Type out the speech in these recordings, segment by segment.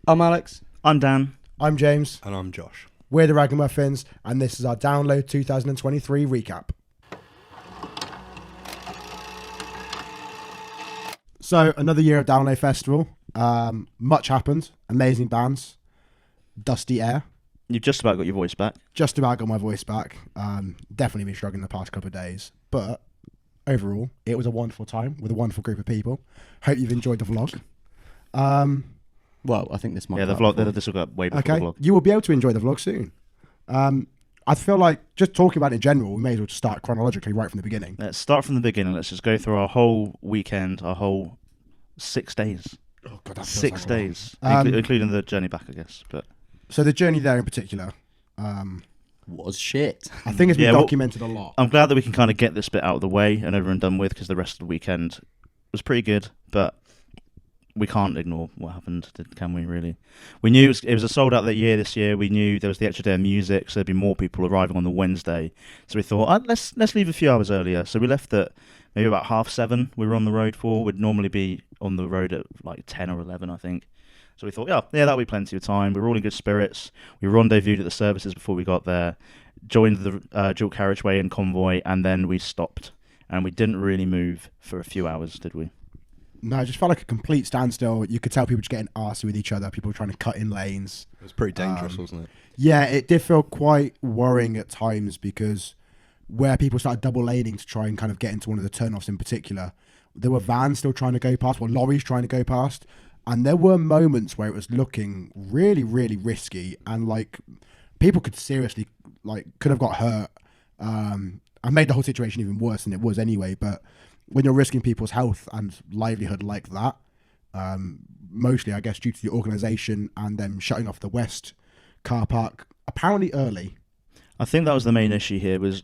I'm Alex. I'm Dan. I'm James. And I'm Josh. We're the Ragamuffins, and this is our Download 2023 recap. So, another year of Download Festival. Much happened. Amazing bands. Dusty air. You've just about got your voice back. Just about got my voice back. Definitely been struggling the past couple of days. But overall, it was a wonderful time with a wonderful group of people. Hope you've enjoyed the vlog. Well, I think this might. Yeah, the vlog. This will go up way before the vlog. You will be able to enjoy the vlog soon. I feel like just talking about it in general, we may as well just start chronologically right from the beginning. Let's start from the beginning. Let's just go through our whole weekend, our whole 6 days. Oh God, that feels 6 like days, long. including the journey back, I guess. But so the journey there in particular, was shit. I think it's been documented a lot. I'm glad that we can kind of get this bit out of the way and over and done with, because the rest of the weekend was pretty good, but we can't ignore what happened, can we, really? We knew it was a sold-out year this year. We knew there was the extra day of music, so there'd be more people arriving on the Wednesday. So we thought, let's leave a few hours earlier. So we left at maybe about 7:30 we were on the road for. We'd normally be on the road at like 10 or 11, I think. So we thought, yeah, that'll be plenty of time. We were all in good spirits. We rendezvoused at the services before we got there, joined the dual carriageway and convoy, and then we stopped. And we didn't really move for a few hours, did we? No, it just felt like a complete standstill. You could tell people just getting arsey with each other. People were trying to cut in lanes. It was pretty dangerous, wasn't it? Yeah, it did feel quite worrying at times because where people started double laning to try and kind of get into one of the turnoffs in particular, there were vans still trying to go past, or lorries trying to go past. And there were moments where it was looking really, really risky, and like people could seriously, could have got hurt. And made the whole situation even worse than it was anyway. But when you're risking people's health and livelihood like that, mostly I guess due to the organisation and them shutting off the west car park apparently early. I think that was the main issue here. Was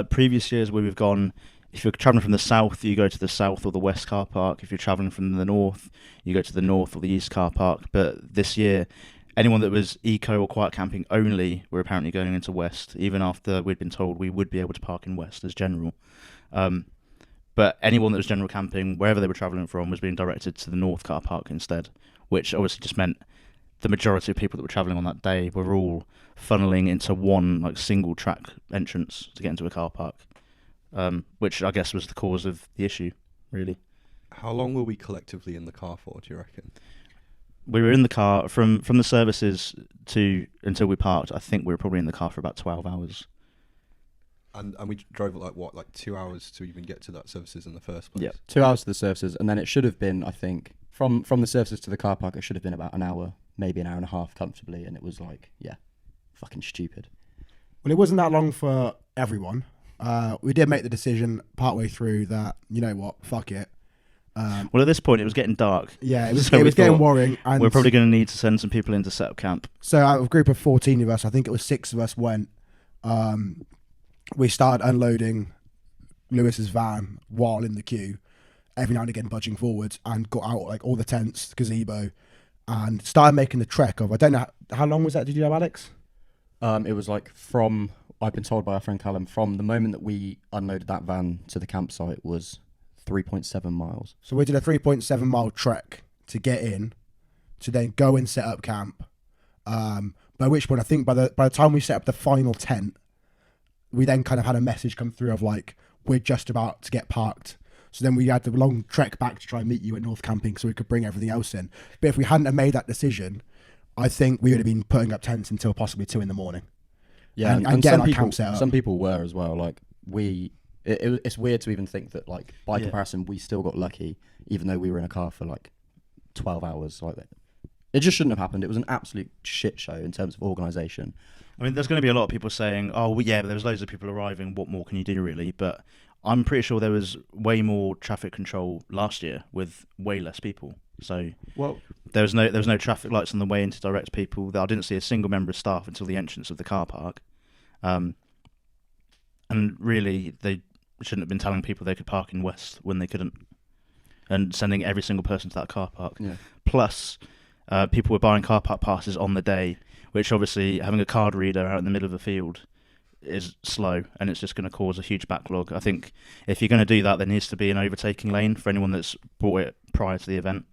previous years where we've gone, if you're travelling from the south, you go to the south or the west car park. If you're travelling from the north, you go to the north or the east car park. But this year, anyone that was eco or quiet camping only were apparently going into west, even after we'd been told we would be able to park in west as general. But anyone that was general camping, wherever they were travelling from, was being directed to the north car park instead, which obviously just meant the majority of people that were travelling on that day were all funneling into one single track entrance to get into a car park, which I guess was the cause of the issue, really. How long were we collectively in the car for, do you reckon? We were in the car from the services until we parked. I think we were probably in the car for about 12 hours. And we drove like 2 hours to even get to that services in the first place? Yeah, 2 hours to the services, and then it should have been, I think, from the services to the car park, it should have been about an hour, maybe an hour and a half comfortably, and it was fucking stupid. Well, it wasn't that long for everyone. We did make the decision partway through that, you know what, fuck it. Well, at this point, it was getting dark. Yeah, it was getting worrying. And we're probably going to need to send some people in to set up camp. So out of a group of 14 of us, I think it was 6 of us went. We started unloading Lewis's van while in the queue, every now and again budging forwards, and got out all the tents, gazebo, and started making the trek of, I don't know, how long was that, did you know, Alex? It was from, I've been told by our friend Callum, from the moment that we unloaded that van to the campsite was 3.7 miles. So we did a 3.7 mile trek to get in, to then go and set up camp. By which point, I think by the time we set up the final tent, we then kind of had a message come through of we're just about to get parked. So then we had the long trek back to try and meet you at North Camping so we could bring everything else in. But if we hadn't have made that decision, I think we would have been putting up tents until possibly 2 a.m. Yeah, and getting our camp set up. Some people were as well. It's weird to even think that by comparison we still got lucky, even though we were in a car for 12 hours. It just shouldn't have happened. It was an absolute shit show in terms of organisation. I mean, there's going to be a lot of people saying, "Oh, well, yeah, but there was loads of people arriving. What more can you do, really?" But I'm pretty sure there was way more traffic control last year with way less people. So there was no traffic lights on the way in to direct people. I didn't see a single member of staff until the entrance of the car park. And really, they shouldn't have been telling people they could park in West when they couldn't, and sending every single person to that car park. Yeah. Plus, people were buying car park passes on the day, which obviously having a card reader out in the middle of the field is slow, and it's just going to cause a huge backlog. I think if you're going to do that, there needs to be an overtaking lane for anyone that's bought it prior to the event.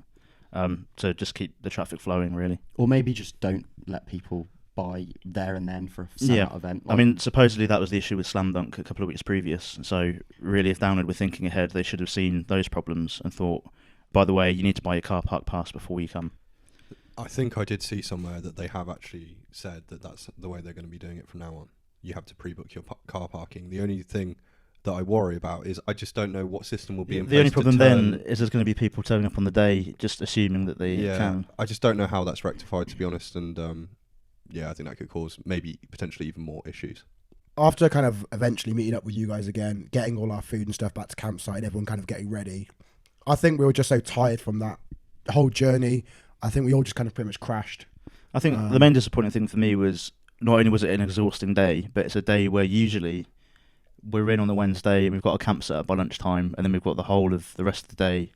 to just keep the traffic flowing, really. Or maybe just don't let people buy there and then for a sell-out event. I mean, supposedly that was the issue with Slam Dunk a couple of weeks previous. So really, if Download were thinking ahead, they should have seen those problems and thought, by the way, you need to buy your car park pass before you come. I think I did see somewhere that they have actually said that that's the way they're going to be doing it from now on. You have to pre-book your car parking. The only thing that I worry about is I just don't know what system will be in place. The only problem then is there's going to be people turning up on the day just assuming that they can. I just don't know how that's rectified, to be honest, and I think that could cause maybe potentially even more issues. After kind of eventually meeting up with you guys again, getting all our food and stuff back to campsite, and everyone kind of getting ready, I think we were just so tired from that whole journey. I think we all just kind of pretty much crashed. I think the main disappointing thing for me was not only was it an exhausting day, but it's a day where usually we're in on the Wednesday and we've got a camp set up by lunchtime, and then we've got the whole of the rest of the day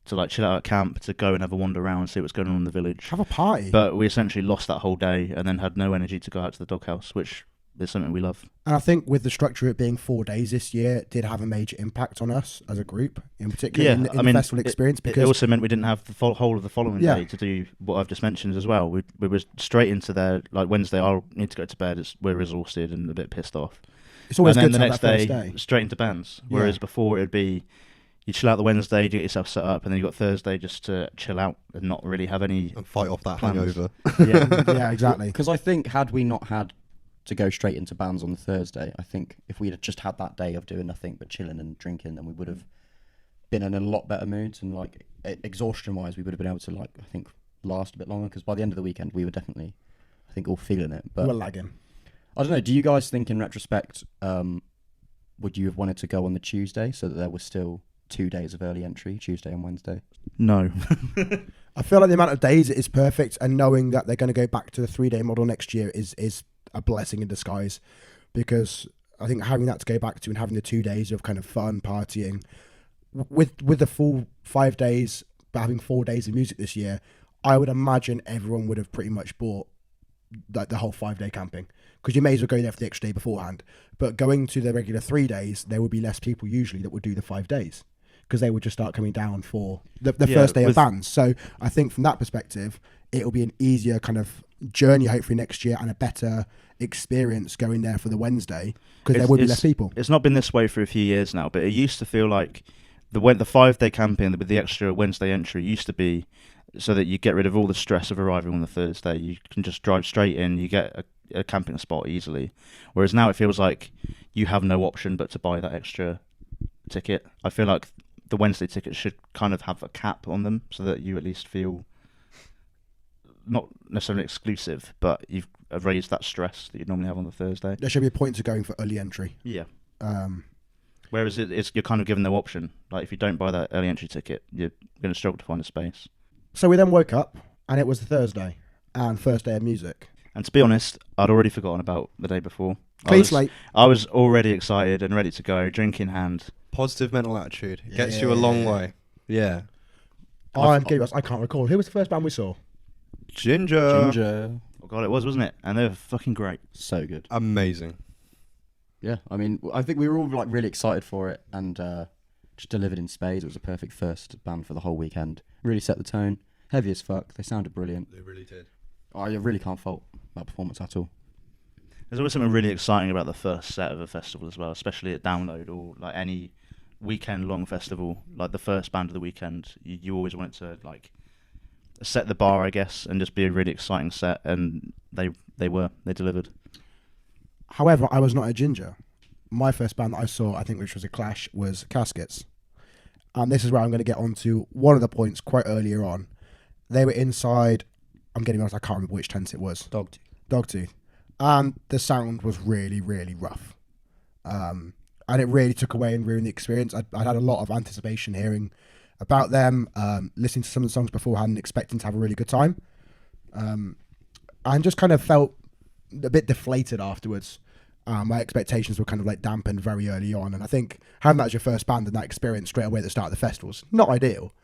to like chill out at camp, to go and have a wander around, see what's going on in the village. Have a party. But we essentially lost that whole day and then had no energy to go out to the doghouse, which is something we love. And I think with the structure of it being 4 days this year, it did have a major impact on us as a group, in particular in the festival experience. Because it also meant we didn't have the whole of the following day to do what I've just mentioned as well. We were straight into there, like Wednesday, I'll need to go to bed, we're exhausted and a bit pissed off. It's always and good then to the have next that first day, straight into bands. Whereas before it'd be, you chill out the Wednesday, you get yourself set up, and then you got Thursday just to chill out and not really have any and fight off that plans. hangover. Yeah, exactly. Because I think had we not had to go straight into bands on the Thursday, I think if we had just had that day of doing nothing but chilling and drinking, then we would have been in a lot better moods, and like exhaustion-wise, we would have been able to like I think last a bit longer. Because by the end of the weekend, we were definitely, I think, all feeling it. But we're lagging. I don't know. Do you guys think, in retrospect, would you have wanted to go on the Tuesday so that there was still 2 days of early entry, Tuesday and Wednesday? No. I feel like the amount of days is perfect, and knowing that they're going to go back to the 3-day model next year is a blessing in disguise, because I think having that to go back to and having the 2 days of kind of fun partying with the full 5 days, but having 4 days of music this year, I would imagine everyone would have pretty much bought like the whole 5-day camping, because you may as well go there for the extra day beforehand. But going to the regular 3 days, there would be less people usually that would do the 5 days, because they would just start coming down for the first day of bands. So I think from that perspective, it will be an easier kind of journey hopefully next year, and a better experience going there for the Wednesday, because there would be less people. It's not been this way for a few years now, but it used to feel like the 5-day camping with the extra Wednesday entry used to be so that you get rid of all the stress of arriving on the Thursday. You can just drive straight in, you get a camping spot easily. Whereas now it feels like you have no option but to buy that extra ticket. I feel like the Wednesday tickets should kind of have a cap on them so that you at least feel not necessarily exclusive, but you've raised that stress that you normally have on the Thursday. There should be a point to going for early entry. Yeah. Whereas you're kind of given no option. Like if you don't buy that early entry ticket, you're going to struggle to find a space. So we then woke up, and it was Thursday, and first day of music. And to be honest, I'd already forgotten about the day before. Clean slate. I was already excited and ready to go, drink in hand. Positive mental attitude gets you a long way. Yeah. I can't recall. Who was the first band we saw? Ginger. Oh God, it was, wasn't it? And they were fucking great. So good. Amazing. Yeah, I mean, I think we were all like really excited for it, and just delivered in spades. It was a perfect first band for the whole weekend. Really set the tone. Heavy as fuck. They sounded brilliant. They really did. I really can't fault that performance at all. There's always something really exciting about the first set of a festival as well, especially at Download or like any weekend-long festival. Like the first band of the weekend, you always want it to like set the bar, I guess, and just be a really exciting set. And they delivered. However, I was not a Ginger. My first band that I saw, I think, which was a Clash, was Caskets. And this is where I'm going to get onto one of the points quite earlier on. They were inside, I'm getting honest, I can't remember which tent it was. Dogtooth. And the sound was really, really rough. And it really took away and ruined the experience. I had a lot of anticipation hearing about them, listening to some of the songs beforehand and expecting to have a really good time. And just kind of felt a bit deflated afterwards. My expectations were kind of like dampened very early on, and I think having that as your first band and that experience straight away at the start of the festival's not ideal.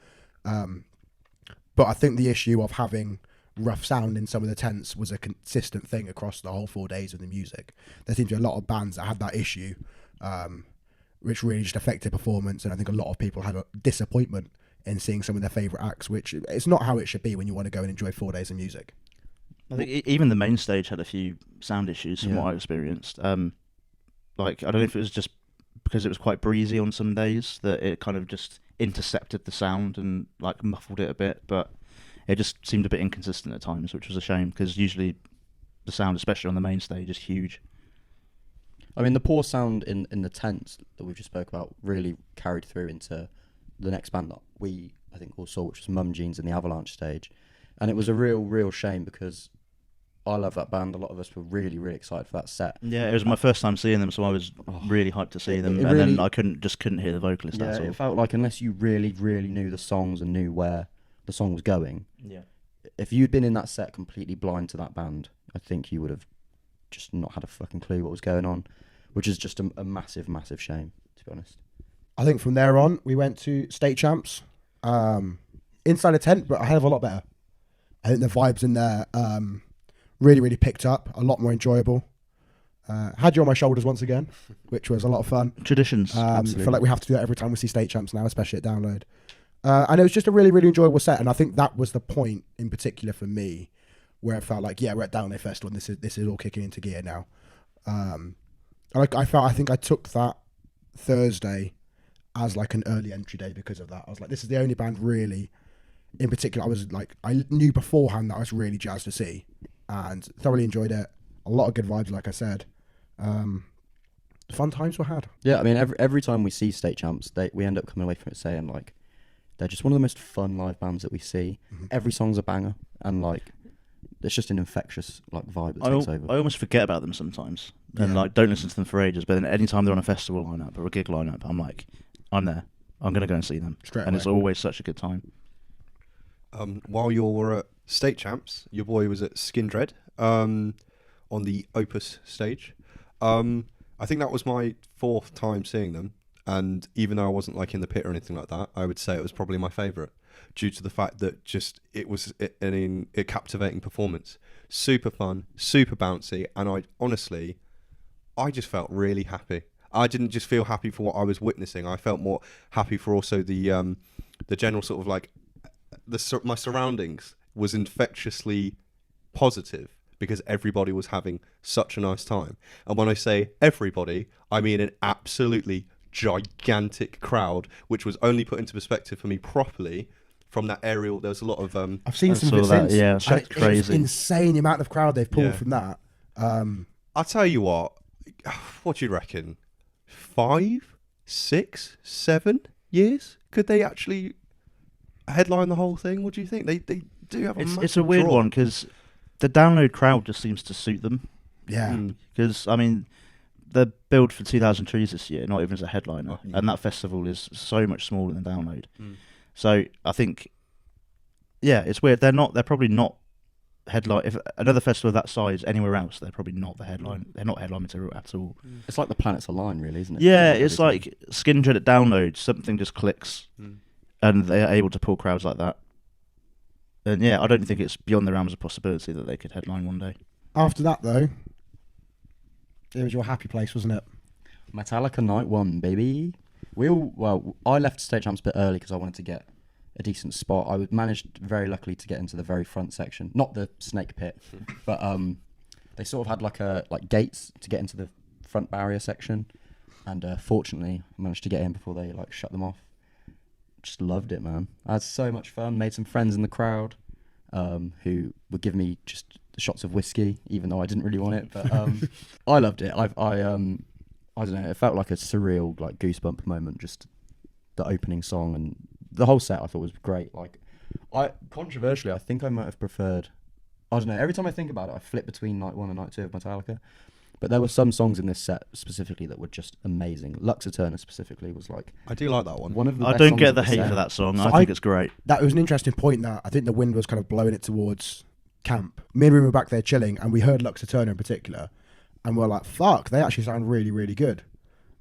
But I think the issue of having rough sound in some of the tents was a consistent thing across the whole 4 days of the music. There seems to be a lot of bands that had that issue, which really just affected performance, and I think a lot of people had a disappointment in seeing some of their favourite acts, which it's not how it should be when you want to go and enjoy 4 days of music. I think even the main stage had a few sound issues from what I experienced. Like, I don't know if it was just because it was quite breezy on some days that it kind of just intercepted the sound and like muffled it a bit, but it just seemed a bit inconsistent at times, which was a shame because usually the sound, especially on the main stage, is huge. I mean, the poor sound in the tents that we just spoke about really carried through into the next band that I think all saw, which was Mum Jeans in the Avalanche stage. And it was a real shame because I love that band. A lot of us were really excited for that set. Yeah, it was my first time seeing them, so I was really hyped to see them. And then I couldn't hear the vocalist. Yeah, it felt like unless you really knew the songs and knew where the song was going. Yeah. If you'd been in that set completely blind to that band, I think you would have just not had a fucking clue what was going on, which is just a massive shame, to be honest. I think from there on, we went to State Champs. Inside a tent, but a hell of a lot better. I think the vibes in there really picked up, a lot more enjoyable. Had you on my shoulders once again, which was a lot of fun. Traditions. I feel like we have to do that every time we see State Champs now, especially at Download. And it was just a really enjoyable set, and I think that was the point in particular for me where it felt like, yeah, we're at Download Festival and this is all kicking into gear now. I think I took that Thursday as like an early entry day because of that. I was like, this is the only band really, in particular, I knew beforehand that I was really jazzed to see and thoroughly enjoyed it. A lot of good vibes, like I said. Fun times were had. Yeah, I mean, every time we see State Champs, we end up coming away from it saying, like, they're just one of the most fun live bands that we see. Mm-hmm. Every song's a banger, and, like, it's just an infectious, like, vibe that takes over. I almost forget about them sometimes, and, like, don't listen to them for ages, but then anytime they're on a festival lineup or a gig lineup, I'm like, I'm there. I'm going to go and see them. Straight and away. It's always such a good time. While you were at State Champs, your boy was at Skin Dread on the Opus stage. I think that was my 4th time seeing them, and even though I wasn't like in the pit or anything like that, I would say it was probably my favourite due to the fact that it was a captivating performance. Super fun, super bouncy, and I just felt really happy. I didn't just feel happy for what I was witnessing. I felt more happy for also the general sort of like my surroundings was infectiously positive because everybody was having such a nice time. And when I say everybody, I mean an absolutely gigantic crowd, which was only put into perspective for me properly from that aerial. There was a lot of I've seen some of it since. Yeah, that's crazy. It's insane the amount of crowd they've pulled from that. I'll tell you what do you reckon? 5, 6, 7 years? Could they actually headline the whole thing? What do you think? They do have It's a weird one because the Download crowd just seems to suit them. Yeah. Because, I mean, they're billed for 2,000 Trees this year, not even as a headliner. And that festival is so much smaller than Download. So I think, yeah, it's weird. They're probably not headline. If another festival of that size anywhere else, they're probably not the headline. They're not headline material at all. It's like the planets align, really, isn't it? Yeah, it's like Skin Dread at Download. Something just clicks, and they're able to pull crowds like that. And yeah, I don't think it's beyond the realms of possibility that they could headline one day. After that, though, it was your happy place, wasn't it? Metallica Night 1, baby. I left State Champs a bit early because I wanted to get a decent spot. I managed very luckily to get into the very front section, not the snake pit, but they sort of had like gates to get into the front barrier section, and fortunately I managed to get in before they like shut them off. Just loved it, man. I had so much fun. Made some friends in the crowd who would give me just shots of whiskey, even though I didn't really want it. But I loved it. I don't know. It felt like a surreal, like goosebump moment. Just the opening song and the whole set. I thought was great. Like, controversially, I think I might have preferred. I don't know. Every time I think about it, I flip between Night 1 and Night 2 of Metallica. But there were some songs in this set specifically that were just amazing. Lux Eterna specifically was like... I do like that one. Of the I best don't songs get of the the hate set. for that song. So I think it's great. That was an interesting point that I think the wind was kind of blowing it towards camp. Me and Ruben were back there chilling, and we heard Lux Eterna in particular, and we were like, fuck, they actually sound really, really good.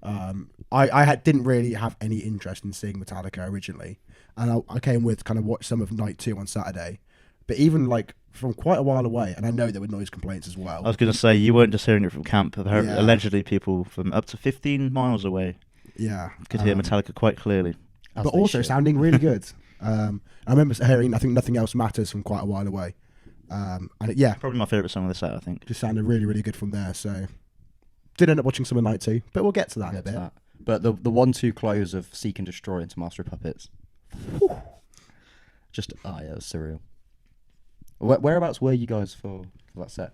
I didn't really have any interest in seeing Metallica originally, and I came with kind of watch some of Night 2 on Saturday, but even like from quite a while away, and I know there were noise complaints as well. I was going to say, you weren't just hearing it from camp. Allegedly, people from up to 15 miles away could hear Metallica quite clearly. But also sounding really good. I remember hearing I think Nothing Else Matters from quite a while away. Yeah, Probably my favourite song of the set, I think. just sounded really, really good from there. So did end up watching Summer Night 2, but we'll get to that in a Get to bit. that. But the 1-2 close of Seek and Destroy into Master of Puppets, just it was surreal. Whereabouts were you guys for that set?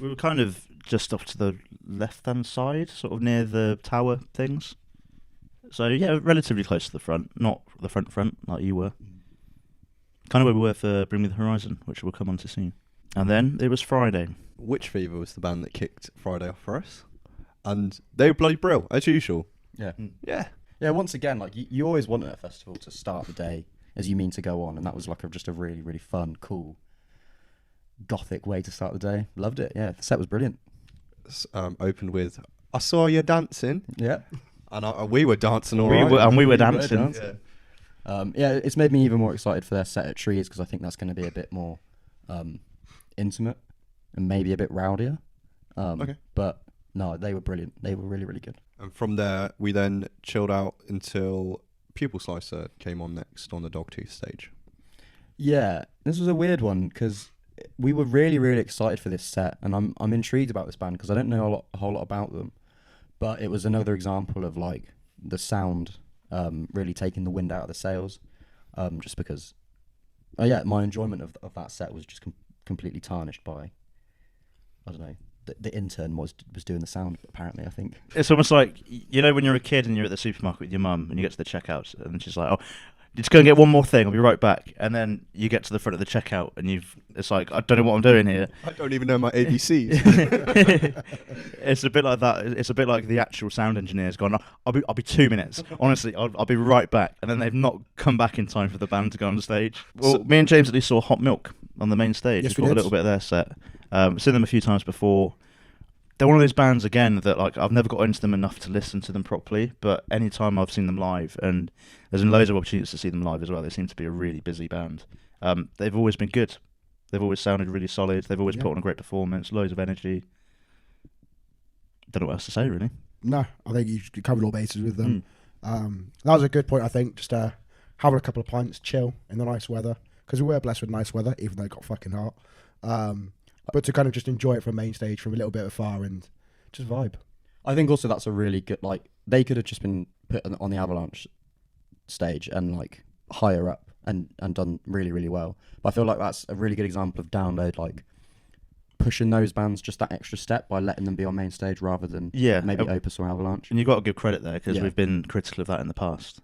We were kind of just off to the left-hand side, sort of near the tower things. So yeah, relatively close to the front, not the front like you were. Kind of where we were for Bring Me the Horizon, which we'll come on to soon. And then it was Friday. Witch Fever was the band that kicked Friday off for us, and they were bloody brill as usual. Yeah. Yeah. Yeah, once again, like you always want at a festival to start the day as you mean to go on, and that was like just a really, really fun, cool, gothic way to start the day. Loved it. Yeah, the set was brilliant. Opened with "I Saw You Dancing," Yeah, and we were dancing all right. We were dancing. Yeah, it's made me even more excited for their set at Trees because I think that's going to be a bit more intimate and maybe a bit rowdier. Okay. But no, they were brilliant. They were really, really good. And from there, we then chilled out until Pupil Slicer came on next on the Dogtooth stage. Yeah, this was a weird one because we were really, really excited for this set, and I'm intrigued about this band because I don't know a whole lot about them, but it was another example of like the sound really taking the wind out of the sails, just because, my enjoyment of that set was just completely tarnished by, I don't know, the intern was doing the sound apparently. I think It's almost like, you know, when you're a kid and you're at the supermarket with your mum and you get to the checkout and she's like, "Oh, just go and get one more thing. I'll be right back." And then you get to the front of the checkout and it's like, I don't know what I'm doing here. I don't even know my ABCs. It's a bit like that. It's a bit like the actual sound engineer's gone, I'll be 2 minutes. Honestly, I'll be right back. And then they've not come back in time for the band to go on stage. Well, me and James at least saw Hot Milk on the main stage. Yes, We we caught a did. little bit of their set. Seen them a few times before. They're one of those bands, again, that like I've never got into them enough to listen to them properly, but any time I've seen them live, and there's been loads of opportunities to see them live as well, they seem to be a really busy band. They've always been good. They've always sounded really solid. They've always put on a great performance, loads of energy. Don't know what else to say, really. No, I think you covered all bases with them. That was a good point, I think. Just having a couple of pints, chill in the nice weather, because we were blessed with nice weather, even though it got fucking hot. But to kind of just enjoy it from main stage from a little bit afar and just vibe. I think also that's a really good, like, they could have just been put on the Avalanche stage and like higher up and done really, really well. But I feel like that's a really good example of Download, like pushing those bands just that extra step by letting them be on main stage rather than maybe Opus or Avalanche. And you've got to give credit there, because we've been critical of that in the past.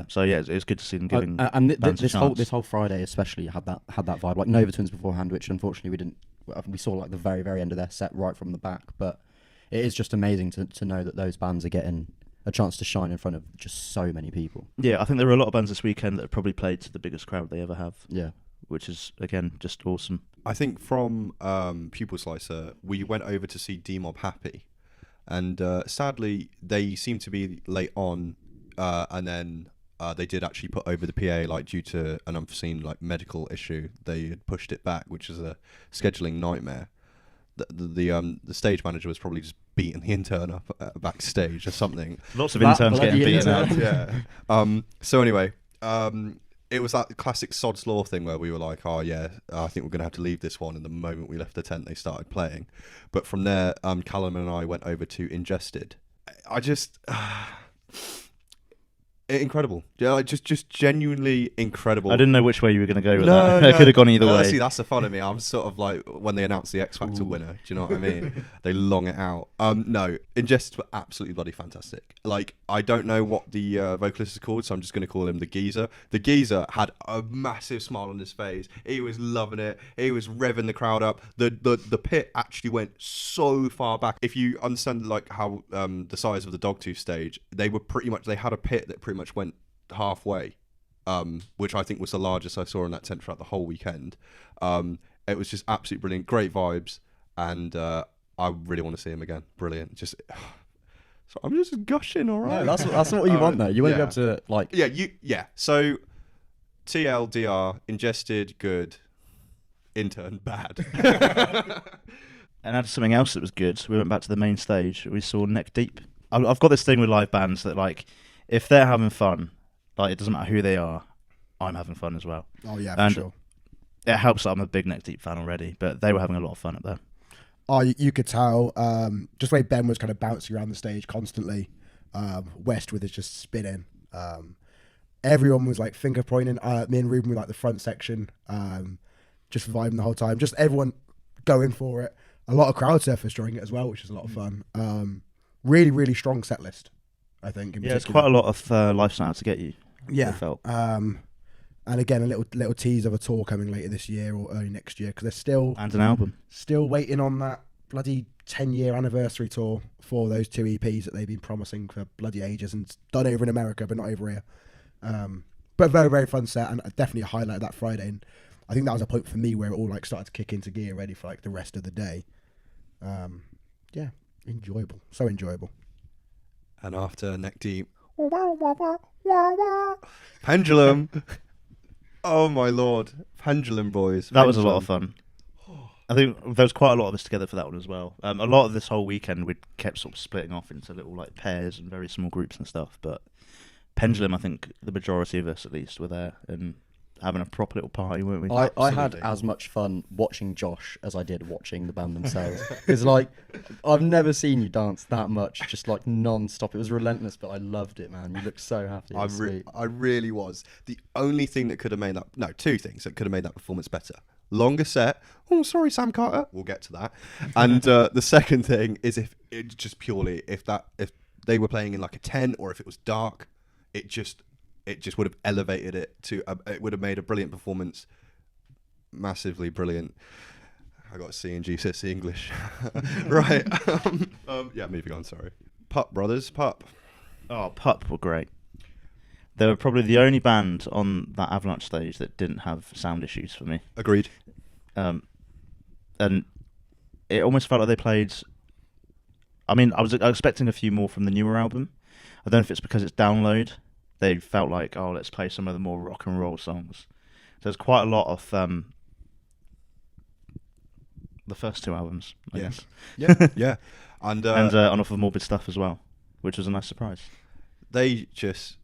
So yeah, it's good to see them giving bands a chance. This whole Friday especially had that vibe, like Nova Twins beforehand, which unfortunately we saw like the very, very end of their set right from the back, but it is just amazing to know that those bands are getting a chance to shine in front of just so many people. Yeah, I think there were a lot of bands this weekend that have probably played to the biggest crowd they ever have. Yeah, which is again just awesome. I think from Pupil Slicer, we went over to see D-Mob Happy, and sadly they seemed to be late on, and then they did actually put over the PA, like due to an unforeseen like medical issue. They had pushed it back, which is a scheduling nightmare. The stage manager was probably just beating the intern up backstage or something. Lots of interns getting beaten up. Yeah. So anyway, it was that classic Sod's Law thing where we were like, oh yeah, I think we're going to have to leave this one. And the moment we left the tent, they started playing. But from there, Callum and I went over to Ingested. I just... incredible. Yeah, like just genuinely incredible. I didn't know which way you were going to go with that. It could have gone either way. See, that's the fun of me. I'm sort of like when they announced the X Factor winner. Do you know what I mean? They long it out. No, Ingested were absolutely bloody fantastic. Like, I don't know what the vocalist is called, so I'm just going to call him the Geezer. The Geezer had a massive smile on his face. He was loving it. He was revving the crowd up. The pit actually went so far back. If you understand like how the size of the Dogtooth stage, they had a pit that pretty much went halfway, which I think was the largest I saw in that tent throughout the whole weekend. It was just absolutely brilliant, great vibes, and I really want to see him again. Brilliant. Just so I'm just gushing, all right. No, that's what you want though. You won't be able to like. So TLDR, Ingested, good. Intern, bad. And added something else that was good. We went back to the main stage. We saw Neck Deep. I've got this thing with live bands that, like, if they're having fun, like, it doesn't matter who they are, I'm having fun as well. Oh yeah, And for sure. It helps that I'm a big Neck Deep fan already, but they were having a lot of fun up there. Oh, you could tell. Just the way Ben was kind of bouncing around the stage constantly. West with it just spinning. Everyone was like finger pointing. Me and Ruben were like the front section, just vibing the whole time. Just everyone going for it. A lot of crowd surfers during it as well, which is a lot of fun. Really, really strong set list, I think. Yeah, it's quite a lot of lifestyle to get you. Yeah. I felt. And again, a little tease of a tour coming later this year or early next year, because they're still And an album. waiting on that bloody 10-year anniversary tour for those 2 EPs that they've been promising for bloody ages, and it's done over in America but not over here. But very, very fun set, and definitely a highlight of that Friday. And I think that was a point for me where it all like started to kick into gear, ready for like the rest of the day. Yeah, enjoyable, so enjoyable. And after Neck Deep, Pendulum. Oh my lord, Pendulum boys. That was a lot of fun. I think there was quite a lot of us together for that one as well. A lot of this whole weekend we kept sort of splitting off into little like pairs and very small groups and stuff. But Pendulum, I think the majority of us at least were there and having a proper little party, weren't we? I had as much fun watching Josh as I did watching the band themselves. Because like, I've never seen you dance that much, just like non-stop. It was relentless, but I loved it, man. You looked so happy. I really was. The only thing that could have made that, no, two things that could have made that performance better. Longer set. Oh, sorry, Sam Carter. We'll get to that. And the second thing is if they were playing in like a tent, or if it was dark, it just would have elevated it to. It would have made a brilliant performance. Massively brilliant. I got C and GCSE English. Right. Yeah, moving on. Sorry. Pup Brothers. Pup. Oh, Pup were great. They were probably the only band on that Avalanche stage that didn't have sound issues for me. Agreed. And it almost felt like they played. I mean, I was expecting a few more from the newer album. I don't know if it's because it's download. They felt like, oh, let's play some of the more rock and roll songs. So there's quite a lot of the first 2 albums, I guess. Yeah. And on off of Morbid Stuff as well, which was a nice surprise. They just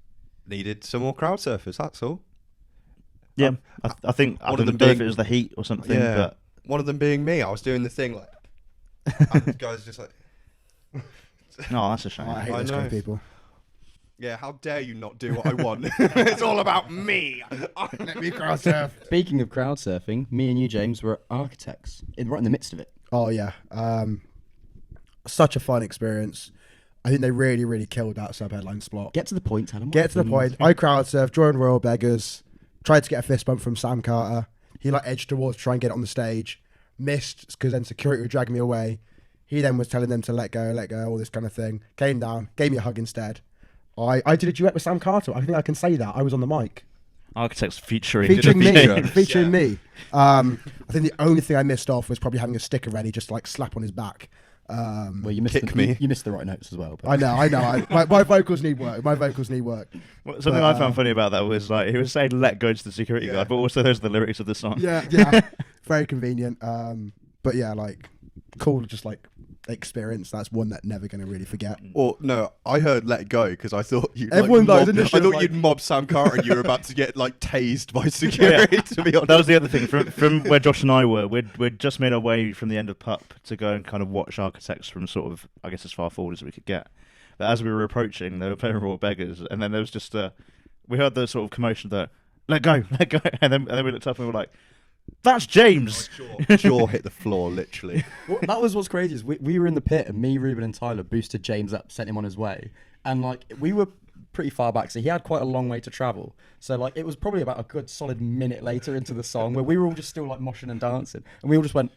needed some more crowd surfers, that's all. Yeah, I think I don't know if it was the heat or something. Yeah, but one of them being me. I was doing the thing like, and the guys just like. No, that's a shame. I hate those kind of people. Yeah, how dare you not do what I want? It's all about me. Let me crowd surf. Speaking of crowd surfing, me and you, James, were architects, right in the midst of it. Oh yeah, such a fun experience. I think they really, really killed that sub-headline slot. Get to the point, Adam. Get to the point. I crowd surfed, joined Royal Beggars, tried to get a fist bump from Sam Carter. He like edged towards to try and get it on the stage. Missed because then security would drag me away. He then was telling them to let go, all this kind of thing. Came down, gave me a hug instead. I did a duet with Sam Carter. I think I can say that. I was on the mic. Architects featuring me. Yeah. Featuring me. I think the only thing I missed off was probably having a sticker ready just to like slap on his back. Well, you missed you missed the right notes as well. But. I know. My vocals need work. Well, something I found funny about that was like he was saying "let go" to the security guard, but also those are the lyrics of the song. Yeah, very convenient. But yeah, like cool, just like experience. That's one that never going to really forget. Or no, I heard "Let Go" because I thought you. Everyone knows. I thought you'd mob Sam Carter and you were about to get like tased by security. To be honest, that was the other thing. From where Josh and I were, we'd just made our way from the end of Pup to go and kind of watch Architects from sort of, I guess, as far forward as we could get. But as we were approaching, they were playing Raw Beggars, and then there was just we heard the sort of commotion that let go, and then we looked up and we were like, "That's James." Jaw hit the floor, literally. Well, that was what's crazy. Is we were in the pit, and me, Ruben, and Tyler boosted James up, sent him on his way, and like we were pretty far back, so he had quite a long way to travel. So like it was probably about a good solid minute later into the song where we were all just still like moshing and dancing, and we all just went,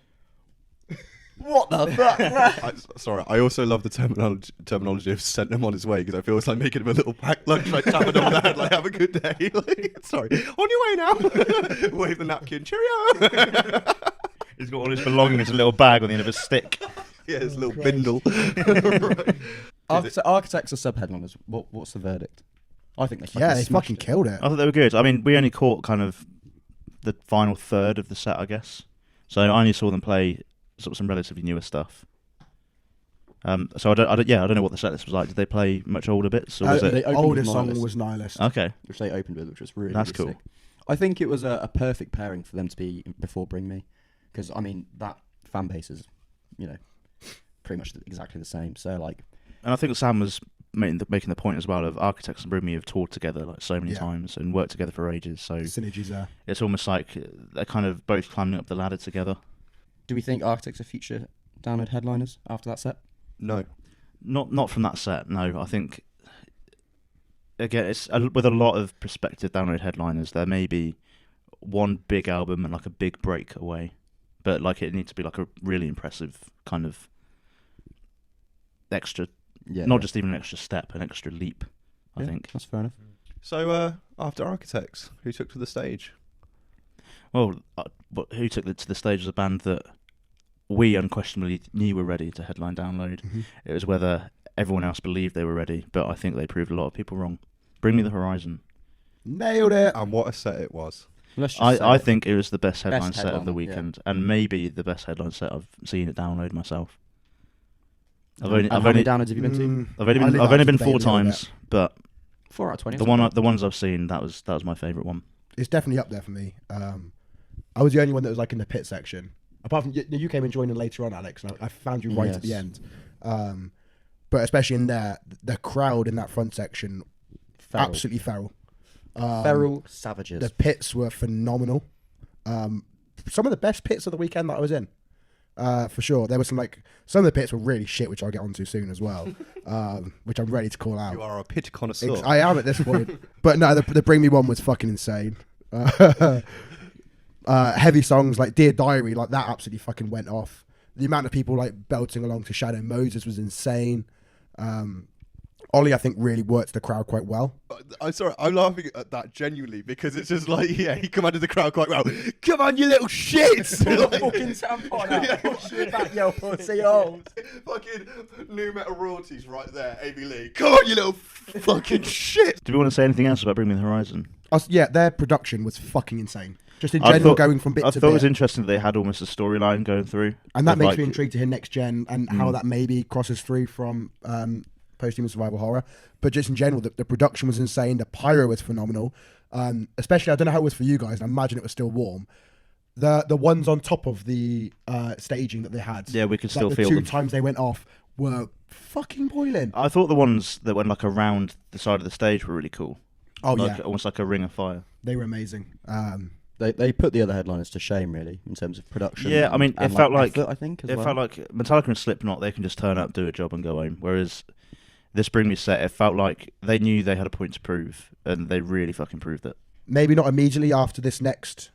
"What the fuck?" Sorry, I also love the terminology of sent him on his way because I feel it's like making him a little pack lunch, like tapping him on the head, like have a good day. Like, sorry, on your way now. Wave the napkin, cheerio. He's got all his belongings in a little bag on the end of a stick. Yeah, his little bindle. Right. So Architects are sub-headliners. What's the verdict? I think they they fucking killed it. I thought they were good. I mean, we only caught kind of the final third of the set, I guess. So I only saw them play sort of some relatively newer stuff. So I don't know what the set list was like. Did they play much older bits? Or was The opened oldest with song Nihilist. was Nihilist. Okay. Which they opened with, which was really, That's really cool. sick. I think it was a perfect pairing for them to be before Bring Me, because I mean that fan base is, pretty much exactly the same. So like, and I think Sam was making the point as well of Architects and Bring Me have toured together like so many Yeah. times and worked together for ages. So Synergies there. it's almost like they're kind of both climbing up the ladder together. do we think Architects are future Download headliners after that set? No. Not from that set. No, I think again it's with a lot of prospective Download headliners. There may be one big album and like a big break away, but like it needs to be like a really impressive kind of extra, not just even an extra step, an extra leap. I think that's fair enough. So after Architects, who took to the stage? Well, but who took it to the stage was a band that we unquestionably knew were ready to headline Download. Mm-hmm. It was whether everyone else believed they were ready, but I think they proved a lot of people wrong. Bring Me the Horizon. Nailed it. And what a set it was. I think it was the best headline set of headliner, the weekend, and maybe the best headline set I've seen at Download myself. I've only how many downloads have you been to? I've only been 4 times, but 4 out of 20. the ones I've seen, that was my favourite one. It's definitely up there for me. I was the only one that was like in the pit section. Apart from you came and joined in later on, Alex, and I found you right at the end. But especially in there, the crowd in that front section, absolutely feral. Feral savages. The pits were phenomenal. Some of the best pits of the weekend that I was in, for sure. There were some of the pits were really shit, which I'll get onto soon as well, which I'm ready to call out. You are a pit connoisseur. I am at this point, but no, the Bring Me one was fucking insane. Heavy songs like Dear Diary, like that absolutely fucking went off. The amount of people like belting along to Shadow Moses was insane. Ollie, I think, really worked the crowd quite well. I'm sorry, I'm laughing at that genuinely because it's just like, he commanded the crowd quite well. Come on, you little shits! Fucking tampon back, yo, pussy holes. Fucking new metal royalties right there, A.B. Lee. Come on, you little fucking shit! Do we want to say anything else about Bring Me the Horizon? Yeah, their production was fucking insane. Just in general, going from bit to bit. I thought it was interesting that they had almost a storyline going through. And that makes me intrigued to hear next gen and how that maybe crosses through from post-human survival horror. But just in general, the production was insane. The pyro was phenomenal. Especially, I don't know how it was for you guys, and I imagine it was still warm. The ones on top of the staging that they had. Yeah, we could still feel the them. 2 times they went off were fucking boiling. I thought the ones that went like around the side of the stage were really cool. Oh, like, yeah. Almost like a ring of fire. They were amazing. They put the other headliners to shame, really, in terms of production. Yeah, I mean, and it felt like effort, I think, as well. felt like Metallica and Slipknot, they can just turn up, do a job, and go home. Whereas this Bring Me set, it felt like they knew they had a point to prove, and they really fucking proved it. Maybe not immediately after this next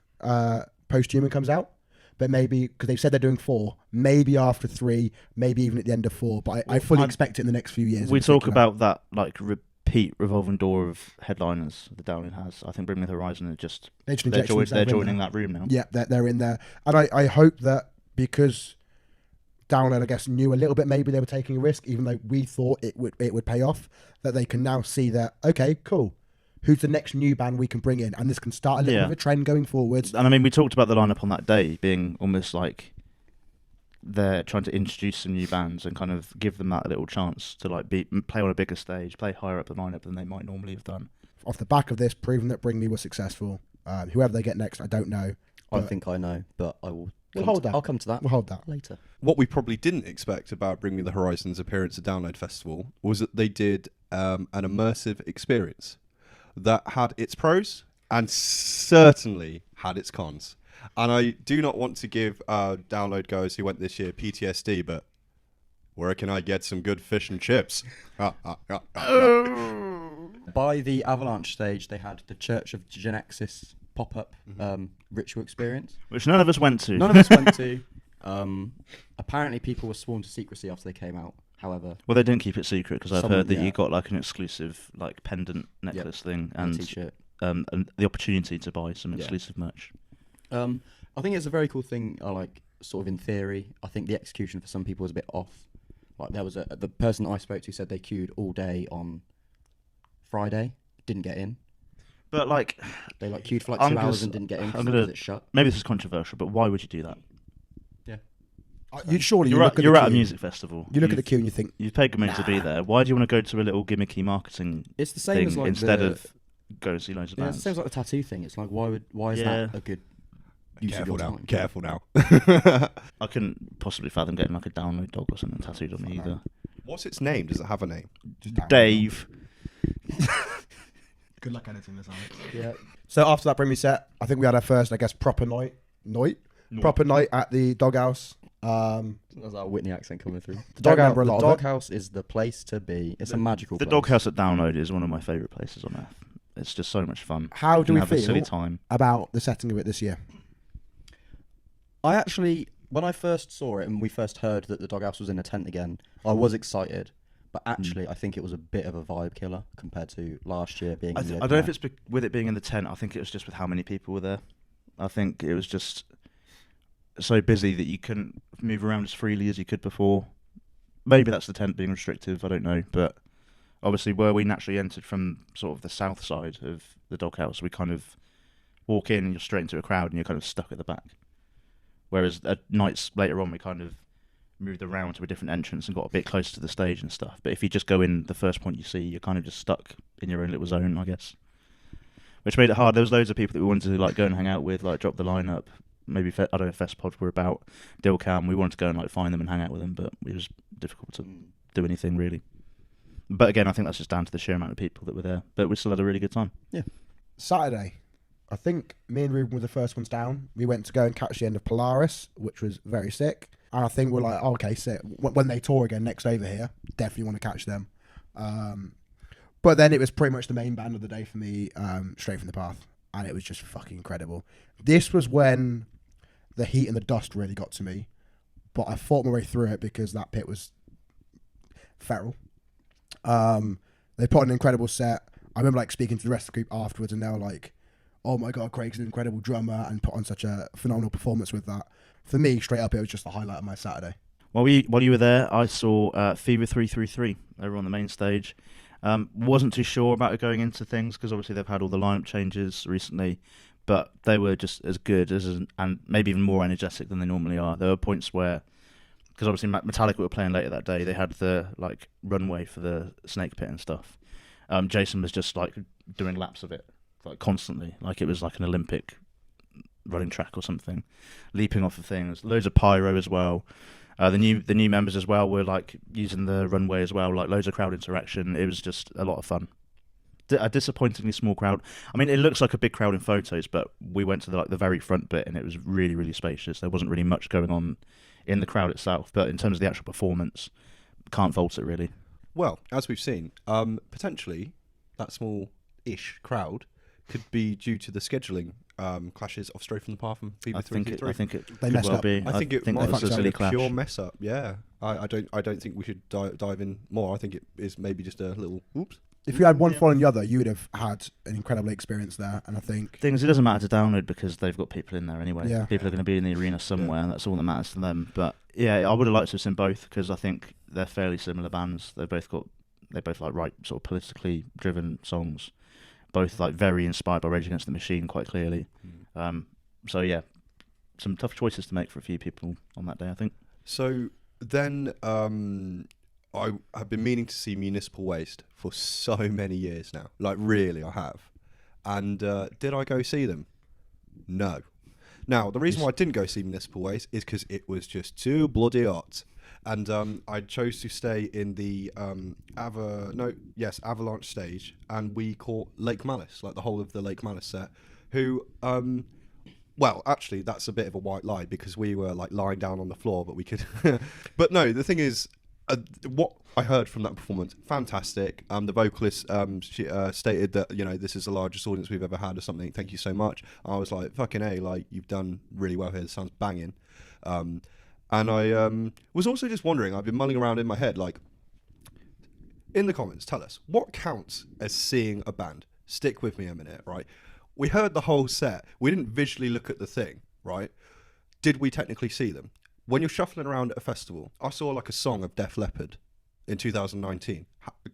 post-human comes out, but maybe, because they've said they're doing 4, maybe after 3, maybe even at the end of 4. But I fully expect it in the next few years. We talk about that like repeat revolving door of headliners the Download has. I think Bring Me the Horizon are just they're joining that room now. Yeah, they're in there, and I hope that because Download, I guess, knew a little bit maybe they were taking a risk, even though we thought it would pay off, that they can now see that, okay, cool, who's the next new band we can bring in, and this can start a little bit of a trend going forwards. And I mean, we talked about the lineup on that day being almost like they're trying to introduce some new bands and kind of give them that little chance to like play on a bigger stage, play higher up the lineup than they might normally have done. Off the back of this, proving that Bring Me was successful. Whoever they get next, I don't know. I think I know, but I will. I'll come to that. We'll hold that later. What we probably didn't expect about Bring Me the Horizon's appearance at Download Festival was that they did an immersive experience that had its pros and certainly had its cons. And I do not want to give Download goers who went this year PTSD, but where can I get some good fish and chips? By the Avalanche stage, they had the Church of Genexis pop-up ritual experience, which none of us went to. None of us went to. Apparently, people were sworn to secrecy after they came out. However, well, they didn't keep it secret because I've heard that yeah. you got like an exclusive like pendant necklace thing and t-shirt. And the opportunity to buy some exclusive merch. I think it's a very cool thing. I like, sort of in theory. I think the execution for some people was a bit off. Like there was the person that I spoke to said they queued all day on Friday, didn't get in. But like they like queued for like 2 hours and didn't get in because it's shut. Maybe this is controversial, but why would you do that? Yeah. You're at a music festival. You look at the queue and you think you've paid good money to be there. Why do you want to go to a little gimmicky marketing? It's the same as like instead of go and see loads of Yeah, it bands. sounds like the tattoo thing. It's like, why is Yeah. that a good use of your time? Careful now. I couldn't possibly fathom getting like a download dog or something tattooed on me either. What's its name? Does it have a name? Just down. Dave. Good luck editing this, Alex. Yeah. So after that Brimley set, I think we had our first, I guess, proper night at the doghouse. That's our Whitney accent coming through. The Don't remember a lot of it. doghouse is the place to be. It's a magical The place. doghouse at Download is one of my favourite places on earth. It's just so much fun. How You do can we have a silly feel time. about the setting of it this year? I actually, when I first saw it and we first heard that the doghouse was in a tent again, I was excited. But actually, I think it was a bit of a vibe killer compared to last year being. I don't know if it's with it being in the tent. I think it was just with how many people were there. I think it was just so busy that you couldn't move around as freely as you could before. Maybe that's the tent being restrictive. I don't know, but obviously, where we naturally entered from sort of the south side of the doghouse, we kind of walk in and you're straight into a crowd and you're kind of stuck at the back. Whereas at nights later on, we kind of moved around to a different entrance and got a bit closer to the stage and stuff. But if you just go in the first point you see, you're kind of just stuck in your own little zone, I guess. Which made it hard. There was loads of people that we wanted to like go and hang out with, like drop the lineup. Maybe I don't know if Festpod were about Dilcam. We wanted to go and like find them and hang out with them, but it was difficult to do anything really. But again, I think that's just down to the sheer amount of people that were there. But we still had a really good time. Yeah. Saturday, I think me and Ruben were the first ones down. We went to go and catch the end of Polaris, which was very sick. And I think we're like, oh, okay, sick. When they tour again next over here, definitely want to catch them. But then it was pretty much the main band of the day for me, Straight from the Path. And it was just fucking incredible. This was when the heat and the dust really got to me. But I fought my way through it because that pit was feral. They put on an incredible set. I remember like speaking to the rest of the group afterwards and they were like, oh my God, Craig's an incredible drummer and put on such a phenomenal performance with that. For me, straight up, it was just the highlight of my Saturday. While you were there, I saw Fever 333. They were on the main stage. Wasn't too sure about it going into things because obviously they've had all the lineup changes recently, but they were just as good as and maybe even more energetic than they normally are. There were points where, because obviously Metallica were playing later that day, they had the like runway for the snake pit and stuff. Jason was just like doing laps of it like constantly, like it was like an Olympic running track or something, leaping off of things. Loads of pyro as well. The new members as well were like using the runway as well, like loads of crowd interaction. It was just a lot of fun. A disappointingly small crowd. I mean, it looks like a big crowd in photos, but we went to the very front bit and it was really, really spacious. There wasn't really much going on in the crowd itself, but in terms of the actual performance, can't fault it really. Well, as we've seen, potentially that small-ish crowd could be due to the scheduling clashes of Straight from the Path and Fever 333. I think it They could messed well up. be. I think it that might was a be silly a clash. pure mess up. Yeah, I don't think we should dive in more. I think it is maybe just a little oops. If you had one following the other, you would have had an incredible experience there. And I think Thing is, it doesn't matter to download because they've got people in there anboy. Yeah. People are going to be in the arena somewhere. That's all that matters to them. But yeah, I would have liked to have seen both because I think they're fairly similar bands. They both like write sort of politically driven songs. Both like very inspired by Rage Against the Machine, quite clearly. So yeah, some tough choices to make for a few people on that day, I think. So then, I have been meaning to see Municipal Waste for so many years now. Like really, I have. And did I go see them? No. Now the reason why I didn't go see Municipal Waste is because it was just too bloody hot. And I chose to stay in the Avalanche stage, and we caught Lake Malice, like the whole of the Lake Malice set. Who, well, actually, that's a bit of a white lie because we were like lying down on the floor, but we could. But no, the thing is, what I heard from that performance, fantastic. The vocalist she, stated that this is the largest audience we've ever had or something. Thank you so much. I was like, fucking A, like you've done really well here. This sounds banging. And I was also just wondering, I've been mulling around in my head, like, in the comments, tell us, what counts as seeing a band? Stick with me a minute, right? We heard the whole set. We didn't visually look at the thing, right? Did we technically see them? When you're shuffling around at a festival, I saw like a song of Def Leppard in 2019.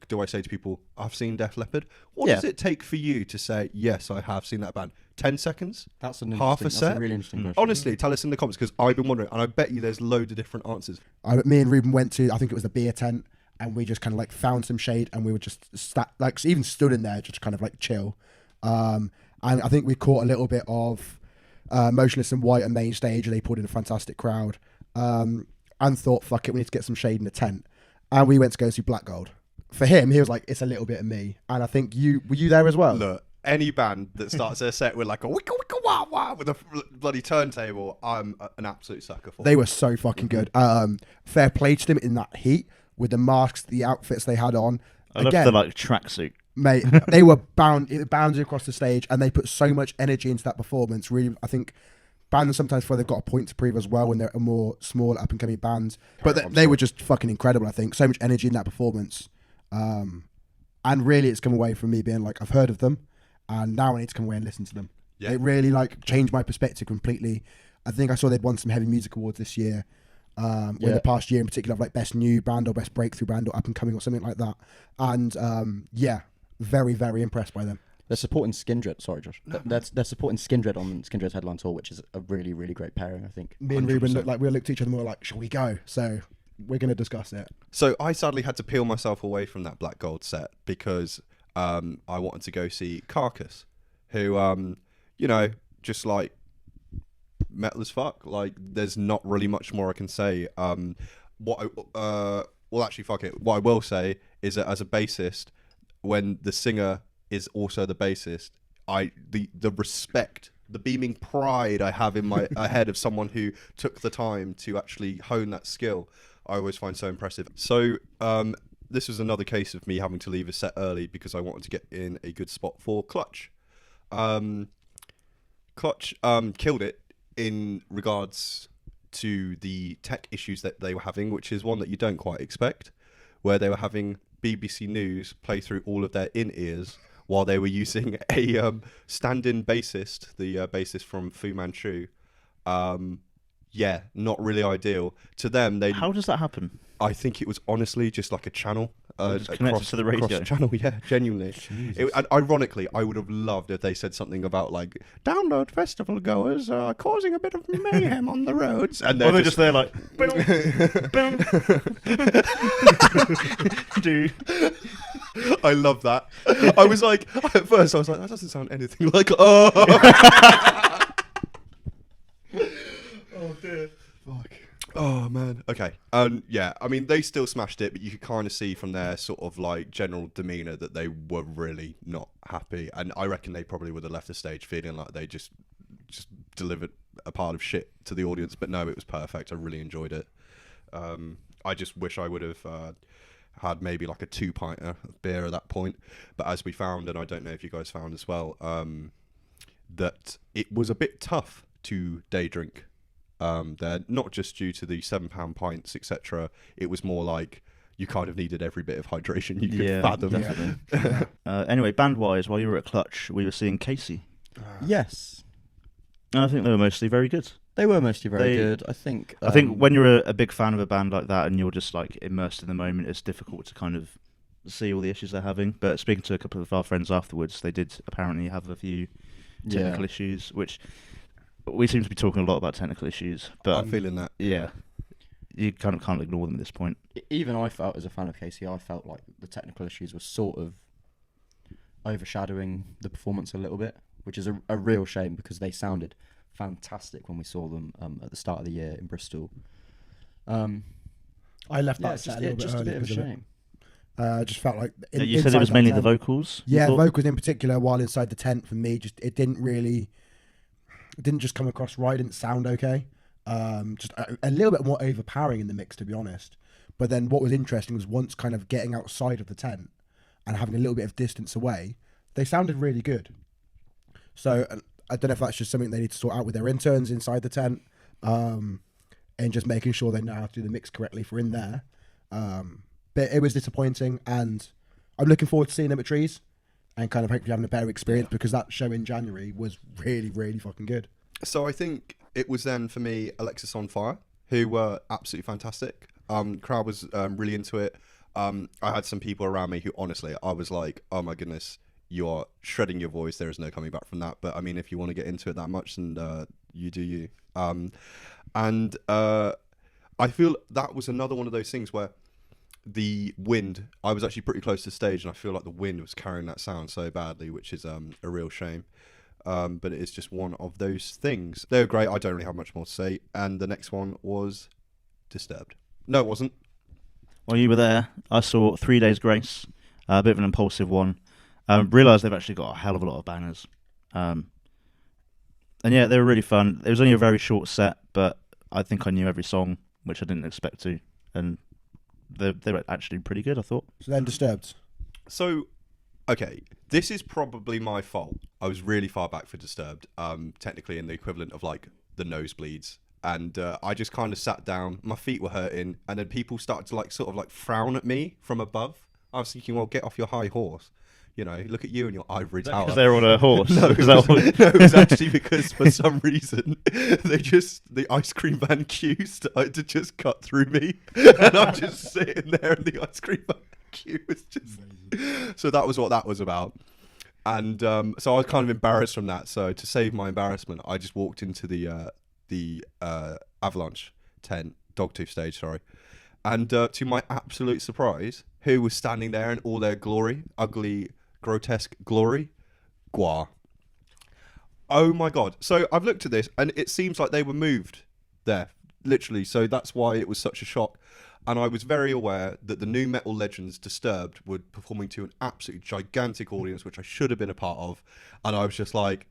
Do I say to people, I've seen Def Leppard? What does it take for you to say, yes, I have seen that band? 10 seconds? That's half a set? That's a really interesting question. Honestly, tell us in the comments because I've been wondering, and I bet you there's loads of different answers. me and Ruben went to, I think it was the beer tent, and we just kind of like found some shade, and we were just even stood in there, just kind of like chill. And I think we caught a little bit of Motionless in White and Main Stage, and they pulled in a fantastic crowd. And thought, fuck it, we need to get some shade in the tent. And we went to go see Black Gold. For him, he was like, it's a little bit of me. And I think were you there as well? Look, any band that starts their set with like a wicka wicka wah wah with a bloody turntable, I'm an absolute sucker for. They were so fucking good. Fair play to them in that heat with the masks, the outfits they had on. I love the like tracksuit. Mate, they were bounded across the stage, and they put so much energy into that performance. Really, I think bands sometimes feel they've got a point to prove as well when they're a more small up and coming bands. But they were just fucking incredible. I think so much energy in that performance. And really, it's come away from me being like, I've heard of them, and now I need to come away and listen to them. Yeah. It really like changed my perspective completely. I think I saw they'd won some heavy music awards this year, or in the past year in particular, of like best new band or best breakthrough band or up and coming or something like that. And very, very impressed by them. They're supporting Skindred. Sorry, Josh. They're supporting Skindred on Skindred's headline tour, which is a really, really great pairing, I think. Me and Ruben looked at each other and we were like, shall we go? So we're going to discuss it. So I sadly had to peel myself away from that Black Gold set because I wanted to go see Carcass, who, just like metal as fuck. Like, there's not really much more I can say. What I will say is that as a bassist, when the singer is also the bassist, the respect, the beaming pride I have in my head of someone who took the time to actually hone that skill, I always find so impressive. So this was another case of me having to leave a set early because I wanted to get in a good spot for Clutch. Clutch killed it in regards to the tech issues that they were having, which is one that you don't quite expect, where they were having BBC News play through all of their in-ears while they were using a stand-in bassist, the bassist from Fu Manchu. Not really ideal. To them, How does that happen? I think it was honestly just like a channel. Connected to the radio. Across the channel, yeah, genuinely. And ironically, I would have loved if they said something about like, download festival goers are causing a bit of mayhem on the roads. And they're just there like, dude. I love that. I was like, at first I was like, that doesn't sound anything like, oh dear. Fuck. Oh man. Okay. I mean, they still smashed it, but you could kind of see from their sort of like general demeanor that they were really not happy, and I reckon they probably would have left the stage feeling like they just delivered a pile of shit to the audience. But no, it was perfect. I really enjoyed it. I just wish I would have had maybe like a 2-pinter of beer at that point. But as we found, and I don't know if you guys found as well, that it was a bit tough to day drink. They're not just due to the £7 pints, etc. It was more like you kind of needed every bit of hydration you could fathom. Anyway, band-wise, while you were at Clutch, we were seeing Casey. Yes. And I think they were mostly very good. They were mostly very good. I think when you're a big fan of a band like that and you're just like immersed in the moment, it's difficult to kind of see all the issues they're having. But speaking to a couple of our friends afterwards, they did apparently have a few technical issues, which we seem to be talking a lot about technical issues. But I'm feeling that. Yeah. You kind of can't ignore them at this point. Even I felt, as a fan of Casey, I felt like the technical issues were sort of overshadowing the performance a little bit, which is a real shame because they sounded fantastic when we saw them at the start of the year in Bristol. I left that set a little bit just early a bit of a shame. I just felt like you said it was mainly the vocals. Yeah, vocals in particular. While inside the tent, for me, it didn't just come across right. It didn't sound okay. Just a little bit more overpowering in the mix, to be honest. But then what was interesting was once kind of getting outside of the tent and having a little bit of distance away, they sounded really good. So I don't know if that's just something they need to sort out with their interns inside the tent, and just making sure they know how to do the mix correctly for in there. But it was disappointing, and I'm looking forward to seeing them at Trees and kind of hopefully having a better experience because that show in January was really, really fucking good. So I think it was then for me Alexis on Fire, who were absolutely fantastic. Crowd was really into it. I had some people around me who honestly I was like, oh my goodness, you are shredding your voice. There is no coming back from that. But I mean, if you want to get into it that much, then you do you. And I feel that was another one of those things where the wind. I was actually pretty close to the stage, and I feel like the wind was carrying that sound so badly, which is a real shame. But it is just one of those things. They were great. I don't really have much more to say. And the next one was Disturbed. No, it wasn't. While you were there, I saw 3 Days Grace, a bit of an impulsive one. Realised they've actually got a hell of a lot of bangers. And yeah, they were really fun. It was only a very short set, but I think I knew every song, which I didn't expect to. And they were actually pretty good, I thought. So then Disturbed. So, okay, this is probably my fault. I was really far back for Disturbed, technically in the equivalent of like the nosebleeds. And I just kind of sat down, my feet were hurting, and then people started to like sort of like frown at me from above. I was thinking, well, get off your high horse. You know, look at you and your ivory tower. Because they're on a horse. No, it was actually because for some reason the ice cream van queue started to just cut through me, and I'm just sitting there, and the ice cream van queue was just. So that was what that was about, and so I was kind of embarrassed from that. So to save my embarrassment, I just walked into the Avalanche tent, Dogtooth stage, sorry, and to my absolute surprise, who was standing there in all their glory, ugly, grotesque glory? Gua. Oh my god. So I've looked at this and it seems like they were moved there, literally. So that's why it was such a shock. And I was very aware that the new metal legends Disturbed were performing to an absolutely gigantic audience, which I should have been a part of. And I was just like,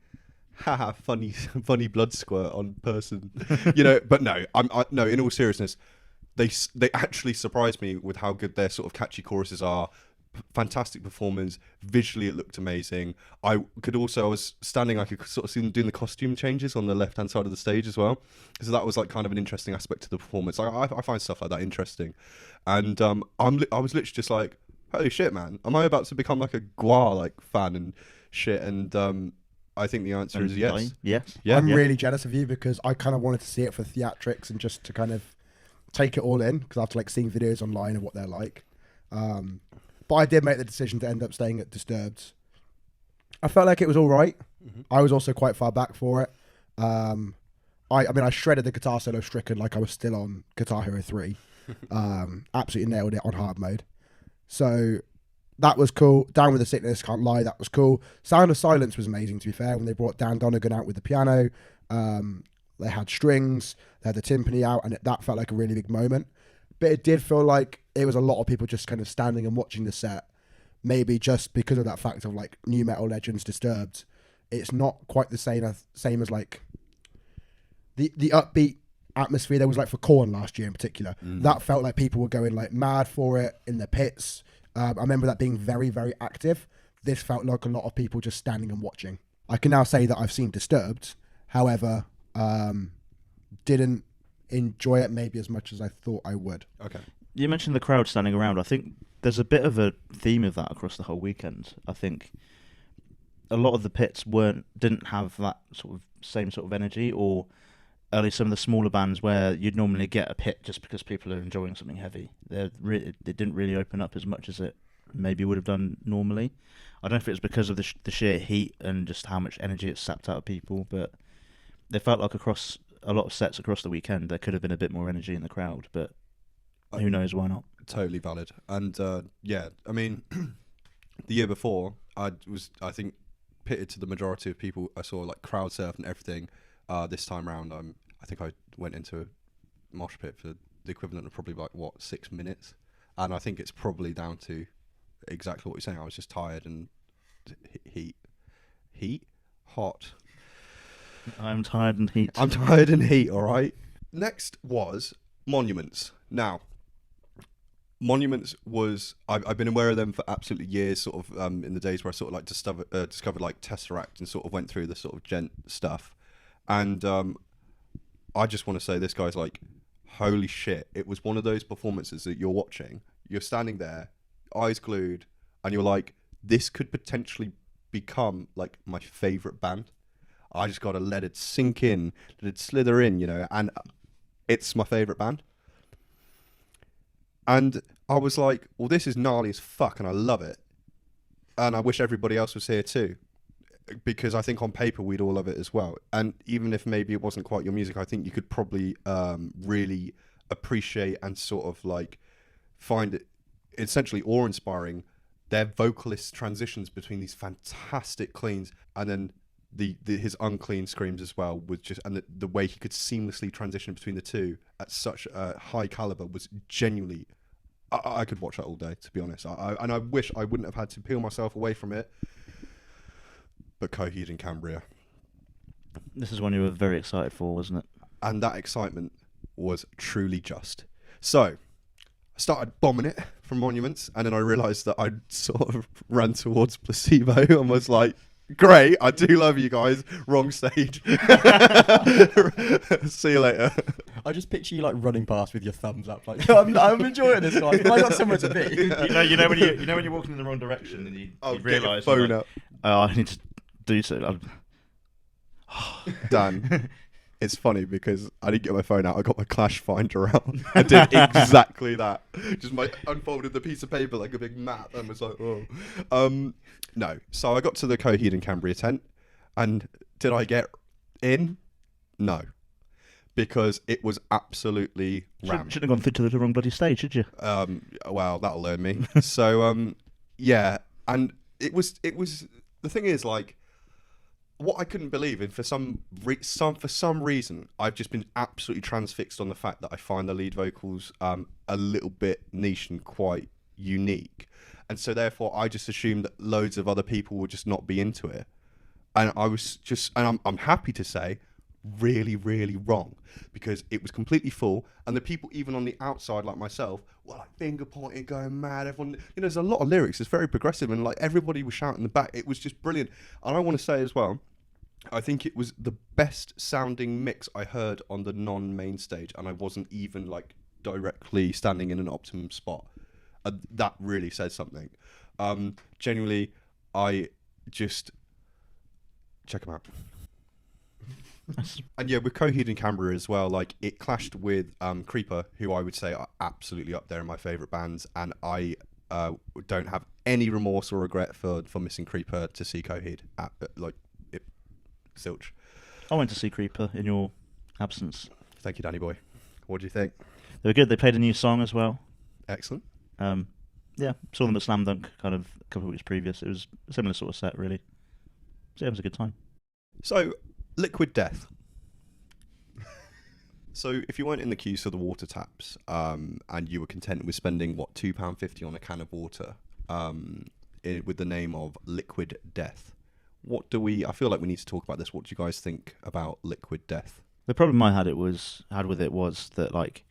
haha, funny blood squirt on person. You know, but no, no, in all seriousness, they actually surprised me with how good their sort of catchy choruses are. Fantastic performance. Visually, it looked amazing. I was standing, I could sort of see them doing the costume changes on the left-hand side of the stage as well. So that was like kind of an interesting aspect to the performance. I find stuff like that interesting. And I was literally just like, holy shit, man. Am I about to become like a Gua like fan and shit? And I think the answer is yes. Yes. Yeah. I'm really jealous of you because I kind of wanted to see it for theatrics and just to kind of take it all in because after like seeing videos online of what they're like. But I did make the decision to end up staying at Disturbed. I felt like it was all right. Mm-hmm. I was also quite far back for it. I mean, I shredded the guitar solo Stricken like I was still on Guitar Hero 3. Absolutely nailed it on hard mode. So that was cool. Down with the Sickness, can't lie, that was cool. Sound of Silence was amazing, to be fair, when they brought Dan Donegan out with the piano. They had strings, they had the timpani out, and that felt like a really big moment. But it did feel like it was a lot of people just kind of standing and watching the set. Maybe just because of that fact of like new metal legends Disturbed. It's not quite the same as like the upbeat atmosphere there was like for Korn last year in particular. That felt like people were going like mad for it in the pits. I remember that being very, very active. This felt like a lot of people just standing and watching. I can now say that I've seen Disturbed. However, didn't enjoy it maybe as much as I thought I would. Okay. You mentioned the crowd standing around. I think there's a bit of a theme of that across the whole weekend. I think a lot of the pits didn't have that same sort of energy, or at least some of the smaller bands where you'd normally get a pit just because people are enjoying something heavy. They didn't really open up as much as it maybe would have done normally. I don't know if it was because of the sheer heat and just how much energy it sapped out of people, but they felt like across a lot of sets across the weekend there could have been a bit more energy in the crowd, but who knows, why not? Totally valid. And yeah, I mean, the year before I think pitted to the majority of people. I saw like crowd surf and everything. This time round, I think I went into a mosh pit for the equivalent of probably like 6 minutes, and I think it's probably down to exactly what you're saying. I was just tired and hot. I'm tired and heat. I'm tired and heat. All right. Next was Monuments. Now, Monuments was I've been aware of them for absolutely years. Sort of in the days where I sort of like discovered like Tesseract and sort of went through the sort of gent stuff. And I just want to say this guy's like, holy shit. It was one of those performances that you're watching, you're standing there, eyes glued, and you're like, this could potentially become like my favourite band. I just got to let it sink in, let it slither in, you know, and it's my favourite band. And I was like, well, this is gnarly as fuck, and I love it. And I wish everybody else was here too. Because I think on paper we'd all love it as well. And even if maybe it wasn't quite your music, I think you could probably really appreciate and sort of like find it essentially awe-inspiring. Their vocalist transitions between these fantastic cleans and then his unclean screams as well, was just, and the way he could seamlessly transition between the two at such a high caliber was genuinely. I could watch that all day, to be honest. And I wish I wouldn't have had to peel myself away from it. But Coheed and Cambria. This is one you were very excited for, wasn't it? And that excitement was truly just. So, I started bombing it from Monuments, and then I realised that I'd sort of ran towards Placebo and was like, great, I do love you guys. Wrong stage. See you later. I just picture you like running past with your thumbs up, like I'm enjoying this, guys. I got somewhere to be. you know when you're walking in the wrong direction and you realise, phone up. Oh, I need to do so. Dan, it's funny because I didn't get my phone out. I got my Clash Finder out. I did exactly that. Just unfolded the piece of paper like a big map and was like, oh. No. So I got to the Coheed and Cambria tent, and did I get in? No. Because it was absolutely rammed. Shouldn't have gone through to the wrong bloody stage, should you? Well, that'll learn me. So, yeah. And it was, the thing is, like, what I couldn't believe, and for some reason, I've just been absolutely transfixed on the fact that I find the lead vocals a little bit niche and quite unique, and so therefore I just assumed that loads of other people would just not be into it, and I was just, and I'm happy to say, really, really wrong, because it was completely full, and the people even on the outside, like myself, were like finger pointing, going mad. Everyone, there's a lot of lyrics. It's very progressive, and like everybody was shouting in the back. It was just brilliant. And I want to say as well, I think it was the best sounding mix I heard on the non-main stage, and I wasn't even like directly standing in an optimum spot. That really says something. Genuinely, I just check them out. And yeah, with Coheed and Cambria as well, like it clashed with Creeper, who I would say are absolutely up there in my favourite bands, and I don't have any remorse or regret for missing Creeper to see Coheed. Silch. I went to see Creeper in your absence. Thank you, Danny boy. What do you think? They were good. They played a new song as well. Excellent. Yeah, saw them at Slam Dunk kind of a couple of weeks previous. It was a similar sort of set, really. So yeah, it was a good time. So, Liquid Death. So, if you weren't in the queues for the water taps, and you were content with spending, £2.50 on a can of water, with the name of Liquid Death, I feel like we need to talk about this. What do you guys think about Liquid Death? The problem I had with it was that, like,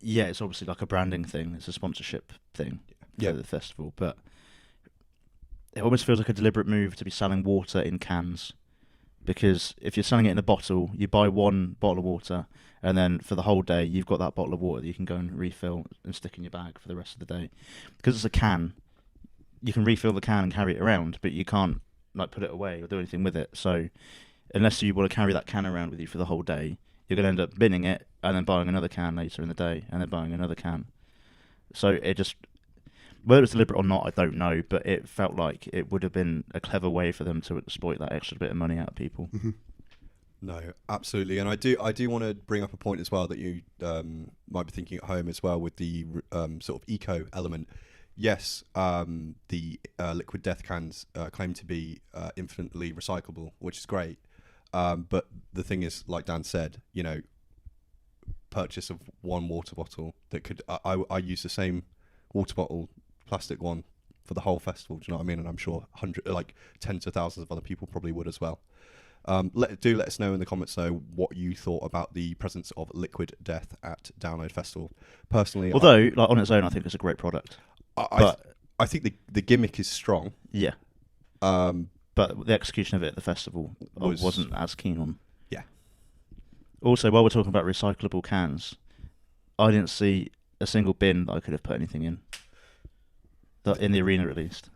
yeah, it's obviously like a branding thing. It's a sponsorship thing for the festival, but it almost feels like a deliberate move to be selling water in cans. Because if you're selling it in a bottle, you buy one bottle of water, and then for the whole day, you've got that bottle of water that you can go and refill and stick in your bag for the rest of the day. Because it's a can, you can refill the can and carry it around, but you can't like put it away or do anything with it. So unless you want to carry that can around with you for the whole day, you're going to end up binning it and then buying another can later in the day and then buying another can. So it just, whether it's deliberate or not, I don't know, but it felt like it would have been a clever way for them to exploit that extra bit of money out of people. Mm-hmm. No, absolutely. And I do want to bring up a point as well that you might be thinking at home as well with the sort of eco element. Yes, the Liquid Death cans claim to be infinitely recyclable, which is great. But the thing is, like Dan said, purchase of one water bottle that could... I use the same water bottle, plastic one, for the whole festival, do you know what I mean? And I'm sure tens of thousands of other people probably would as well. Let us know in the comments though what you thought about the presence of Liquid Death at Download Festival. Personally, although on its own, I think it's a great product. I think the gimmick is strong. Yeah. But the execution of it at the festival I wasn't as keen on. Yeah. Also, while we're talking about recyclable cans, I didn't see a single bin that I could have put anything in. In the arena, at least.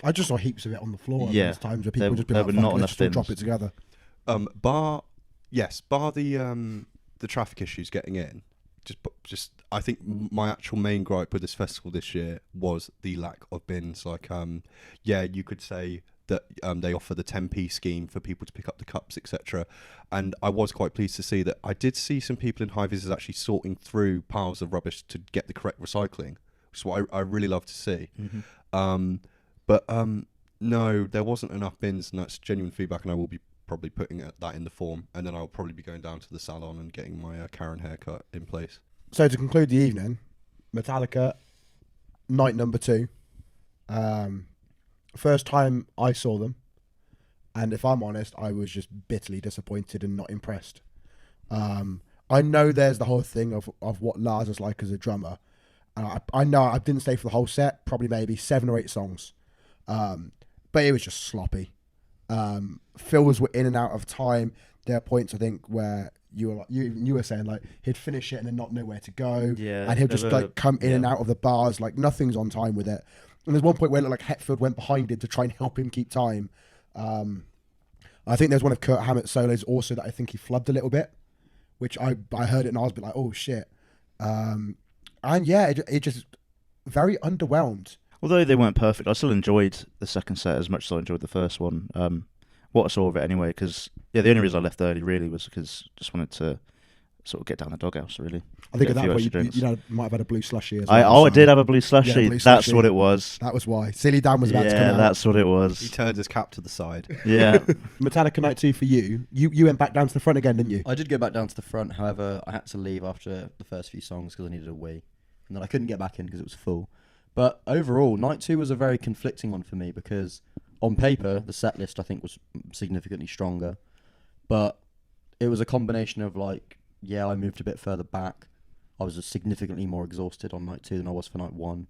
I just saw heaps of it on the floor. Yeah. There's times where people just be there like, were not "Fuck it, enough let's just drop bins." it together. Bar the traffic issues getting in. Just I think my actual main gripe with this festival this year was the lack of bins. Like, you could say that they offer the 10p scheme for people to pick up the cups, etc. And I was quite pleased to see that I did see some people in high vis actually sorting through piles of rubbish to get the correct recycling, which is what I really love to see. Mm-hmm. But no, there wasn't enough bins, and that's genuine feedback, and I will be probably putting that in the form, and then I'll probably be going down to the salon and getting my Karen haircut in place. So to conclude the evening, Metallica, night number 2. First time I saw them, and if I'm honest, I was just bitterly disappointed and not impressed. I know there's the whole thing of what Lars is like as a drummer. I know I didn't stay for the whole set, probably maybe 7 or 8 songs. But it was just sloppy. Fills were in and out of time. There are points, I think, where you were saying like he'd finish it and then not know where to go. Yeah, and he'll just like come in and out of the bars, like nothing's on time with it. And there's one point where like Hetfield went behind him to try and help him keep time. I think there's one of Kurt Hammett's solos also that I think he flubbed a little bit, which I heard it and I was a bit like, oh shit. And yeah, it just very underwhelmed. Although they weren't perfect, I still enjoyed the second set as much as I enjoyed the first one. What I saw of it anyway, because the only reason I left early really was because I just wanted to sort of get down the doghouse really. I think Get at a that few point extra you drinks. might have had a blue slushy as well. I did have a blue slushy. Yeah, blue That's slushy. what it was. That was why. Silly Dan was about to come Yeah, out. that's what it He was. turned his cap to the side. Yeah. Metallica night 2 for you. You went back down to the front again, didn't you? I did go back down to the front. However, I had to leave after the first few songs because I needed a wee, and then I couldn't get back in because it was full. But overall, night 2 was a very conflicting one for me because on paper the set list I think was significantly stronger, but it was a combination of like, yeah, I moved a bit further back. I was significantly more exhausted on night 2 than I was for night 1.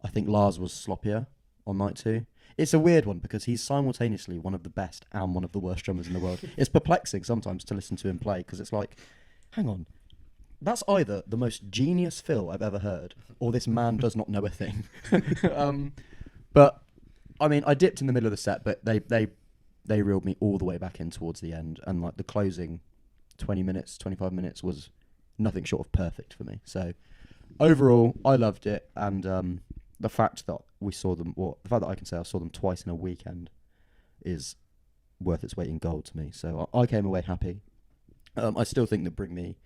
I think Lars was sloppier on night 2. It's a weird one because he's simultaneously one of the best and one of the worst drummers in the world. It's perplexing sometimes to listen to him play because it's like, hang on, that's either the most genius fill I've ever heard or this man does not know a thing. But I mean, I dipped in the middle of the set, but they reeled me all the way back in towards the end, and like the closing 20 minutes, 25 minutes was nothing short of perfect for me. So overall, I loved it, and the fact that we saw them, or the fact that I can say I saw them twice in a weekend, is worth its weight in gold to me. So I came away happy. I still think that Bring Me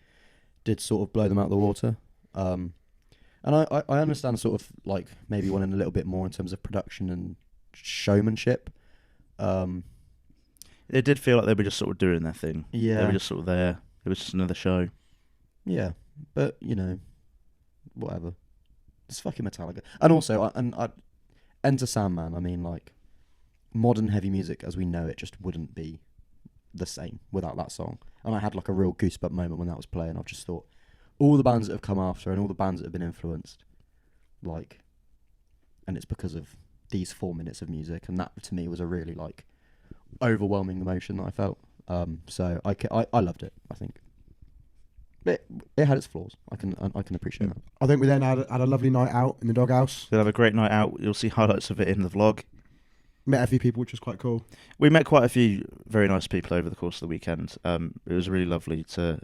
did sort of blow them out of the water. And I understand sort of like maybe wanting a little bit more in terms of production and showmanship. It did feel like they were just sort of doing their thing. Yeah. They were just sort of there. It was just another show. Yeah, but you know, whatever. It's fucking Metallica. And also, I Enter Sandman. I mean, like modern heavy music as we know it just wouldn't be the same without that song. And I had like a real goosebump moment when that was playing. I've just thought all the bands that have come after and all the bands that have been influenced, like, and it's because of these 4 minutes of music, and that to me was a really like overwhelming emotion that I felt. So I loved it. I think it had its flaws. I can appreciate that. I think we then had a lovely night out in the doghouse. We'll have a great night out. You'll see highlights of it in the vlog. Met a few people, which was quite cool. We met quite a few very nice people over the course of the weekend. It was really lovely to,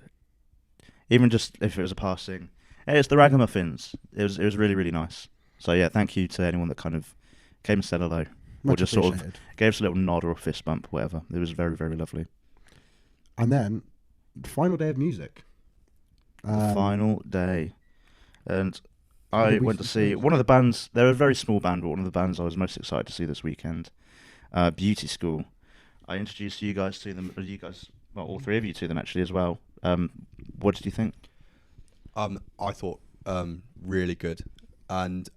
even just if it was a passing, hey, it's the Ragamuffins. It was really, really nice. So yeah, thank you to anyone that kind of came and said hello. Or Much just sort of appreciated. gave us a little nod or a fist bump, whatever. It was very, very lovely. And then, the final day of music. Final day. And How I did we went to see see those? one of the bands. They're a very small band, but one of the bands I was most excited to see this weekend, Beauty School. I introduced you guys to them, well, all three of you to them actually as well. What did you think? I thought really good, and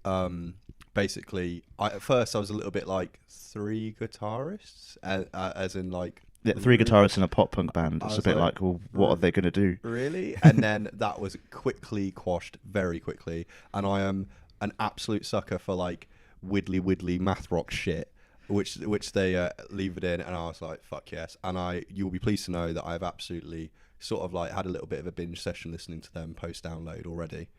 basically, at first I was a little bit like 3 guitarists, as in like. Yeah, 3 guitarists in a pop punk band. I It's a was bit like, like, well, what are they going to do? Really? And then that was quickly quashed very quickly. And I am an absolute sucker for like widdly math rock shit, which they leave it in. And I was like, fuck yes. And you'll be pleased to know that I've absolutely sort of like had a little bit of a binge session listening to them post download already,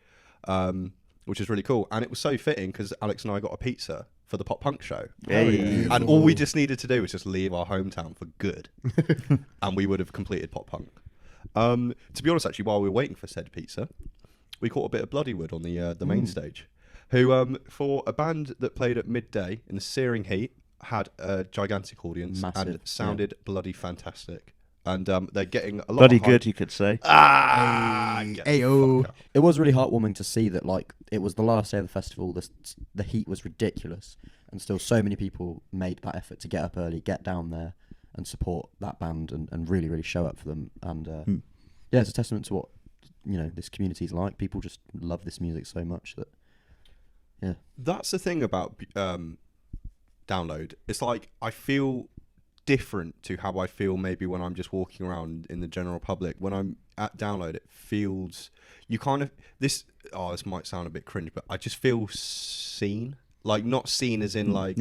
which is really cool. And it was so fitting because Alex and I got a pizza for the pop punk show. Hey. And all we just needed to do was just leave our hometown for good. And we would have completed pop punk. To be honest, actually, while we were waiting for said pizza, we caught a bit of Bloodywood on the main stage, who, for a band that played at midday in the searing heat, had a gigantic audience Massive, and sounded bloody fantastic. and they're getting a lot Bloody of hype. good, you could say. Get the Ayo. fuck out. It was really heartwarming to see that, like, it was the last day of the festival. The heat was ridiculous, and still so many people made that effort to get up early, get down there, and support that band, and really, really show up for them. And yeah, it's a testament to what this community's like. People just love this music so much that That's the thing about Download. It's like I feel different to how I feel maybe when I'm just walking around in the general public. When I'm at Download, it feels you kind of this might sound a bit cringe, but I just feel seen. Like not seen as in like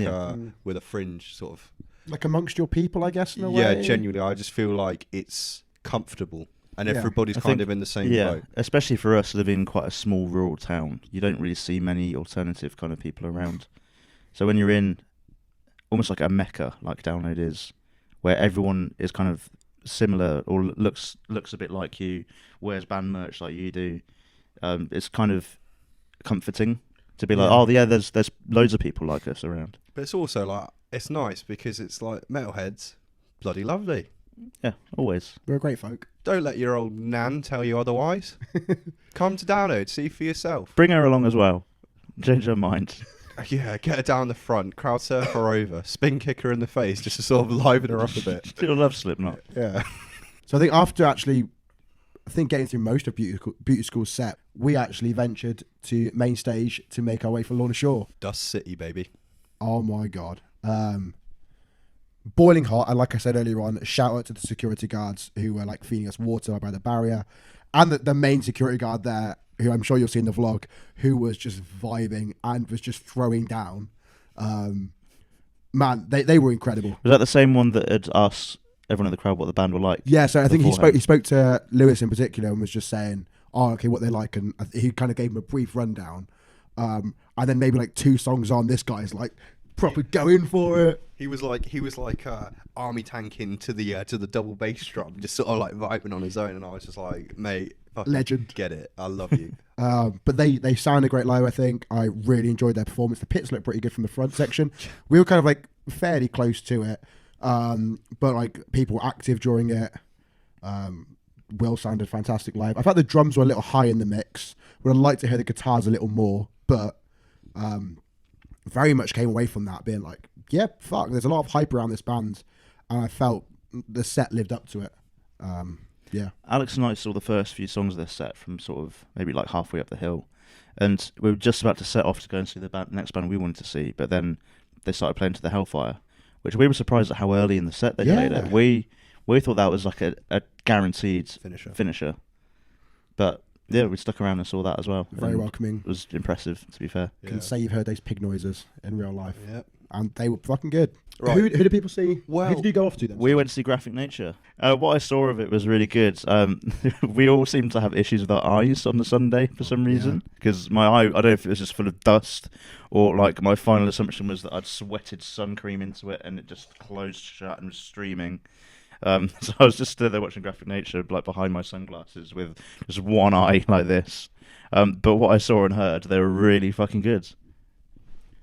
with a fringe sort of Like amongst your people, I guess, in a yeah, way. genuinely I just feel like it's comfortable and Yeah. everybody's I kind think- of in the same Yeah, boat. especially for us living in quite a small rural town, you don't really see many alternative kind of people around. So when you're in almost like a mecca, like Download is, where everyone is kind of similar or looks a bit like you, wears band merch like you do, it's kind of comforting to be like, Yeah. oh yeah, there's loads of people like us around. But it's also like it's nice because it's like metalheads, bloody lovely. Yeah, always. We're great folk. Don't let your old nan tell you otherwise. Come to Download, see for yourself. Bring her along as well. Change her mind. Yeah, get her down the front, crowd surf her over, spin kick her in the face just to sort of liven her up a bit. Still love Slipknot. Yeah. So I think after getting through most of Beauty School's set, we actually ventured to main stage to make our way for Lorna Shore. Dust City, baby. Oh my god. Boiling hot, and like I said earlier on, shout out to the security guards who were like feeding us water by the barrier, and the main security guard there, who I'm sure you'll see in the vlog, who was just vibing and was just throwing down. Man, they were incredible. Was that the same one that had asked everyone in the crowd what the band were like? Yeah, so I think beforehand? he spoke to Lewis in particular and was just saying, oh, okay, what they like, and he kind of gave him a brief rundown. And then maybe like 2 songs on, this guy's like proper going for it. He was like army tanking to the double bass drum, just sort of like vibing on his own, and I was just like, mate, fucking Legend. get it, I love you. But they sounded great live, I think. I really enjoyed their performance. The pits looked pretty good from the front section. We were kind of like fairly close to it, but like people were active during it. Will sounded fantastic live. I thought the drums were a little high in the mix. Would have liked to hear the guitars a little more, but very much came away from that being like, yeah, fuck, there's a lot of hype around this band, and I felt the set lived up to it. Yeah. Alex and I saw the first few songs of this set from sort of maybe like halfway up the hill, and we were just about to set off to go and see the next band we wanted to see, but then they started playing To the Hellfire, which we were surprised at how early in the set they played it. We thought that was like a guaranteed finisher, but yeah, we stuck around and saw that as well. Very and welcoming. It was impressive, to be fair. Can say you've heard those pig noises in real life. Yep. And they were fucking good. Right. Who did people see? Well, who did you go off to then? We went to see Graphic Nature. What I saw of it was really good. We all seemed to have issues with our eyes on the Sunday for some reason. Because my eye, I don't know if it was just full of dust or like my final assumption was that I'd sweated sun cream into it and it just closed shut and was streaming. So I was just stood there watching Graphic Nature like behind my sunglasses with just one eye like this. But what I saw and heard, they were really fucking good.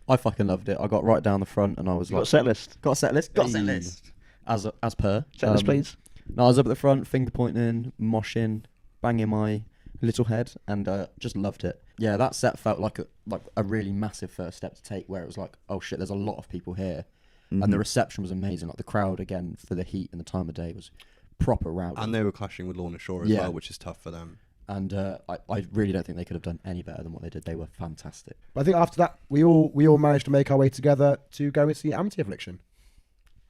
I fucking loved it. I got right down the front and I was You like, got a set list? got a set list, got a Hey. set list. As per. Set list, please. No, I was up at the front, finger pointing, moshing, banging my little head, and just loved it. Yeah, that set felt like a really massive first step to take, where it was like, oh shit, there's a lot of people here, and the reception was amazing. Like the crowd again for the heat and the time of day was proper rowdy. And they were clashing with Lorna Shore as Yeah. well, which is tough for them. And I really don't think they could have done any better than what they did. They were fantastic. But I think after that, we all managed to make our way together to go and see Anti-Affliction.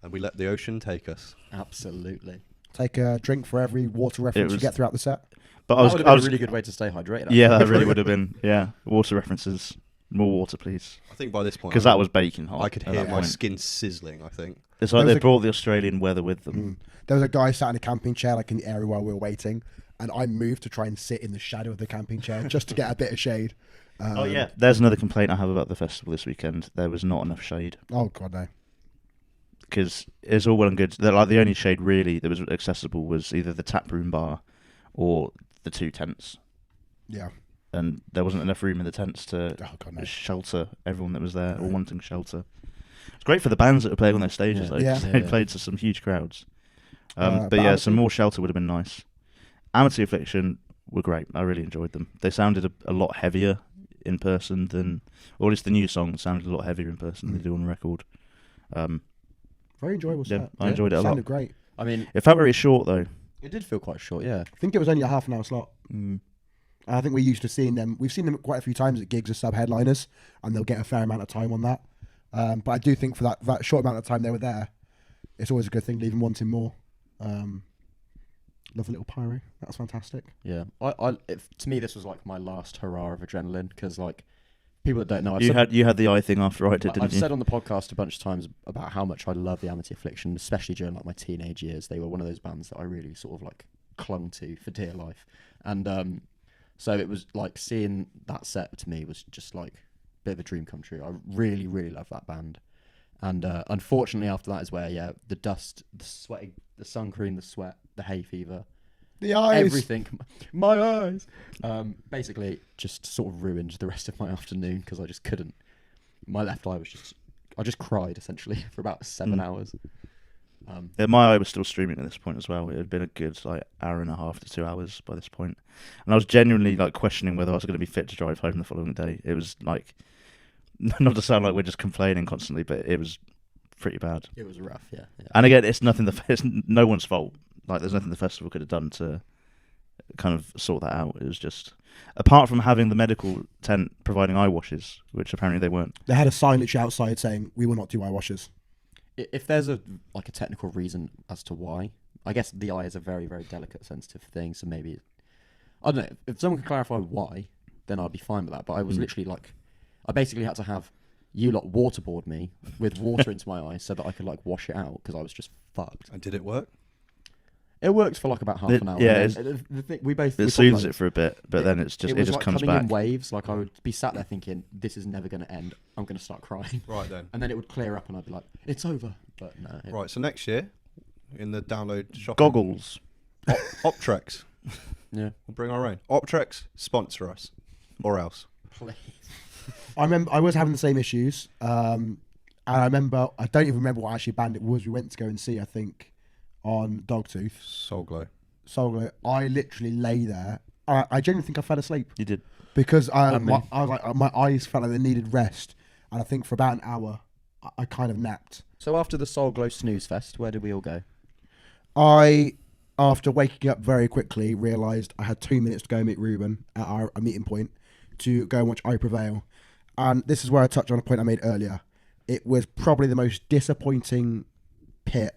And we let the ocean take us. Absolutely. Take a drink for every water reference you was- get throughout the set. But That I was, would have I been was a really good way to stay hydrated. yeah, that really would have been. Yeah, water references. More water, please. I think by this point, Because that was baking hot. I could at hear that my point. skin sizzling, I think. It's like There was they a- brought the Australian weather with them. There was a guy sat in a camping chair like in the area while we were waiting, and I moved to try and sit in the shadow of the camping chair just to get a bit of shade. Oh yeah, there's another complaint I have about the festival this weekend. There was not enough shade Oh god no. because it's all well and good. Like the only shade really that was accessible was either the taproom bar or the 2 tents, Yeah. and there wasn't enough room in the tents to Oh god no. shelter everyone that was there or wanting shelter. It's great for the bands that were playing on their stages Yeah. though. Yeah. 'cause Yeah, they yeah. played to some huge crowds. But yeah, some more Shelter would have been nice. Amity Affliction were great. I really enjoyed them. They sounded a lot heavier in person than, or at least the new song sounded a lot heavier in person than they do on record. Very enjoyable set. I enjoyed it a lot. Sounded great. I mean, It felt very short though. it did feel quite short, yeah. I think it was only a half an hour slot. I think we're used to seeing them. We've seen them quite a few times at gigs as sub-headliners, and they'll get a fair amount of time on that. But I do think for that short amount of time they were there, it's always a good thing, leave them wanting more. Love the little pyro. That was fantastic. Yeah. To me, this was like my last hurrah of adrenaline, because like, people that don't know, You had the eye thing after I did, didn't I've you? said on the podcast a bunch of times about how much I love the Amity Affliction, especially during like my teenage years. They were one of those bands that I really sort of like clung to for dear life. And so it was like, seeing that set to me was just like a bit of a dream come true. I really, really love that band. And unfortunately after that is where, the dust, the sweating, the sun cream, the sweat, the hay fever, The eyes. everything, my eyes, basically just sort of ruined the rest of my afternoon, because I just couldn't. My left eye was I just cried essentially for about 7 hours. Yeah, my eye was still streaming at this point as well. It had been a good like hour and a half to 2 hours by this point, and I was genuinely like questioning whether I was going to be fit to drive home the following day. It was like, not to sound like we're just complaining constantly, but it was pretty bad. It was rough, yeah. And again, it's no one's fault. Like, there's nothing the festival could have done to kind of sort that out. It was just, apart from having the medical tent providing eye washes, which apparently they weren't. They had a sign literally outside saying, "We will not do eye washes." If there's a technical reason as to why, I guess the eye is a very, very delicate, sensitive thing. So maybe, I don't know, if someone could clarify why, then I'd be fine with that. But I was literally like, I basically had to have you lot waterboard me with water into my eyes so that I could like wash it out, because I was just fucked. And did it work? It worked for like about half an hour. Yeah, the thing, we it soothes it for a bit, but then it just like comes coming back. in waves. Like, I would be sat there thinking, this is never going to end. I'm going to start crying. Right then. And then it would clear up, and I'd be like, it's over. But no. Right, so next year, in the download shop, Goggles. Optrex. Yeah. We'll bring our own. Optrex, sponsor us. Or else. Please. I remember I was having the same issues, and I remember, I don't even remember what actually band it was. We went to go and see, I think, on Dogtooth, Soul Glow. I literally lay there. I genuinely think I fell asleep You did. because I was like, my eyes felt like they needed rest, and I think for about an hour I kind of napped. So after the Soul Glow Snooze Fest, where did we all go? I, after waking up very quickly, realised I had 2 minutes to go meet Ruben at our meeting point to go and watch I Prevail. And this is where I touched on a point I made earlier. It was probably the most disappointing pit,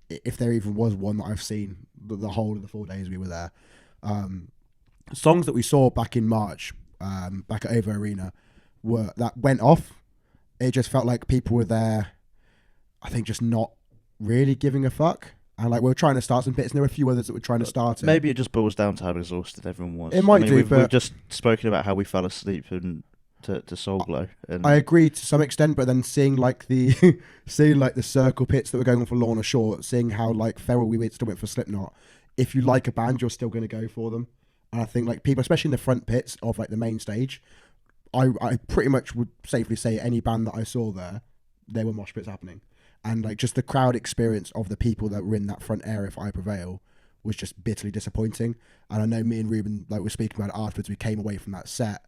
if there even was one, that I've seen the whole of the 4 days we were there. Songs that we saw back in March, back at Ovo Arena, that went off. It just felt like people were there, I think, just not really giving a fuck. And like, we were trying to start some bits, and there were a few others that were trying to start it. Maybe it just boils down to how exhausted everyone was. It might do, we've but just spoken about how we fell asleep to Soul Glow. And I agree to some extent, but then seeing like the circle pits that were going on for Lorna Shore, seeing how like feral we still went for Slipknot. If you like a band, you're still going to go for them. And I think like people, especially in the front pits of like the main stage, I pretty much would safely say any band that I saw there were mosh pits happening. And like just the crowd experience of the people that were in that front area for I Prevail was just bitterly disappointing. And I know me and Ruben, like, were speaking about it afterwards, we came away from that set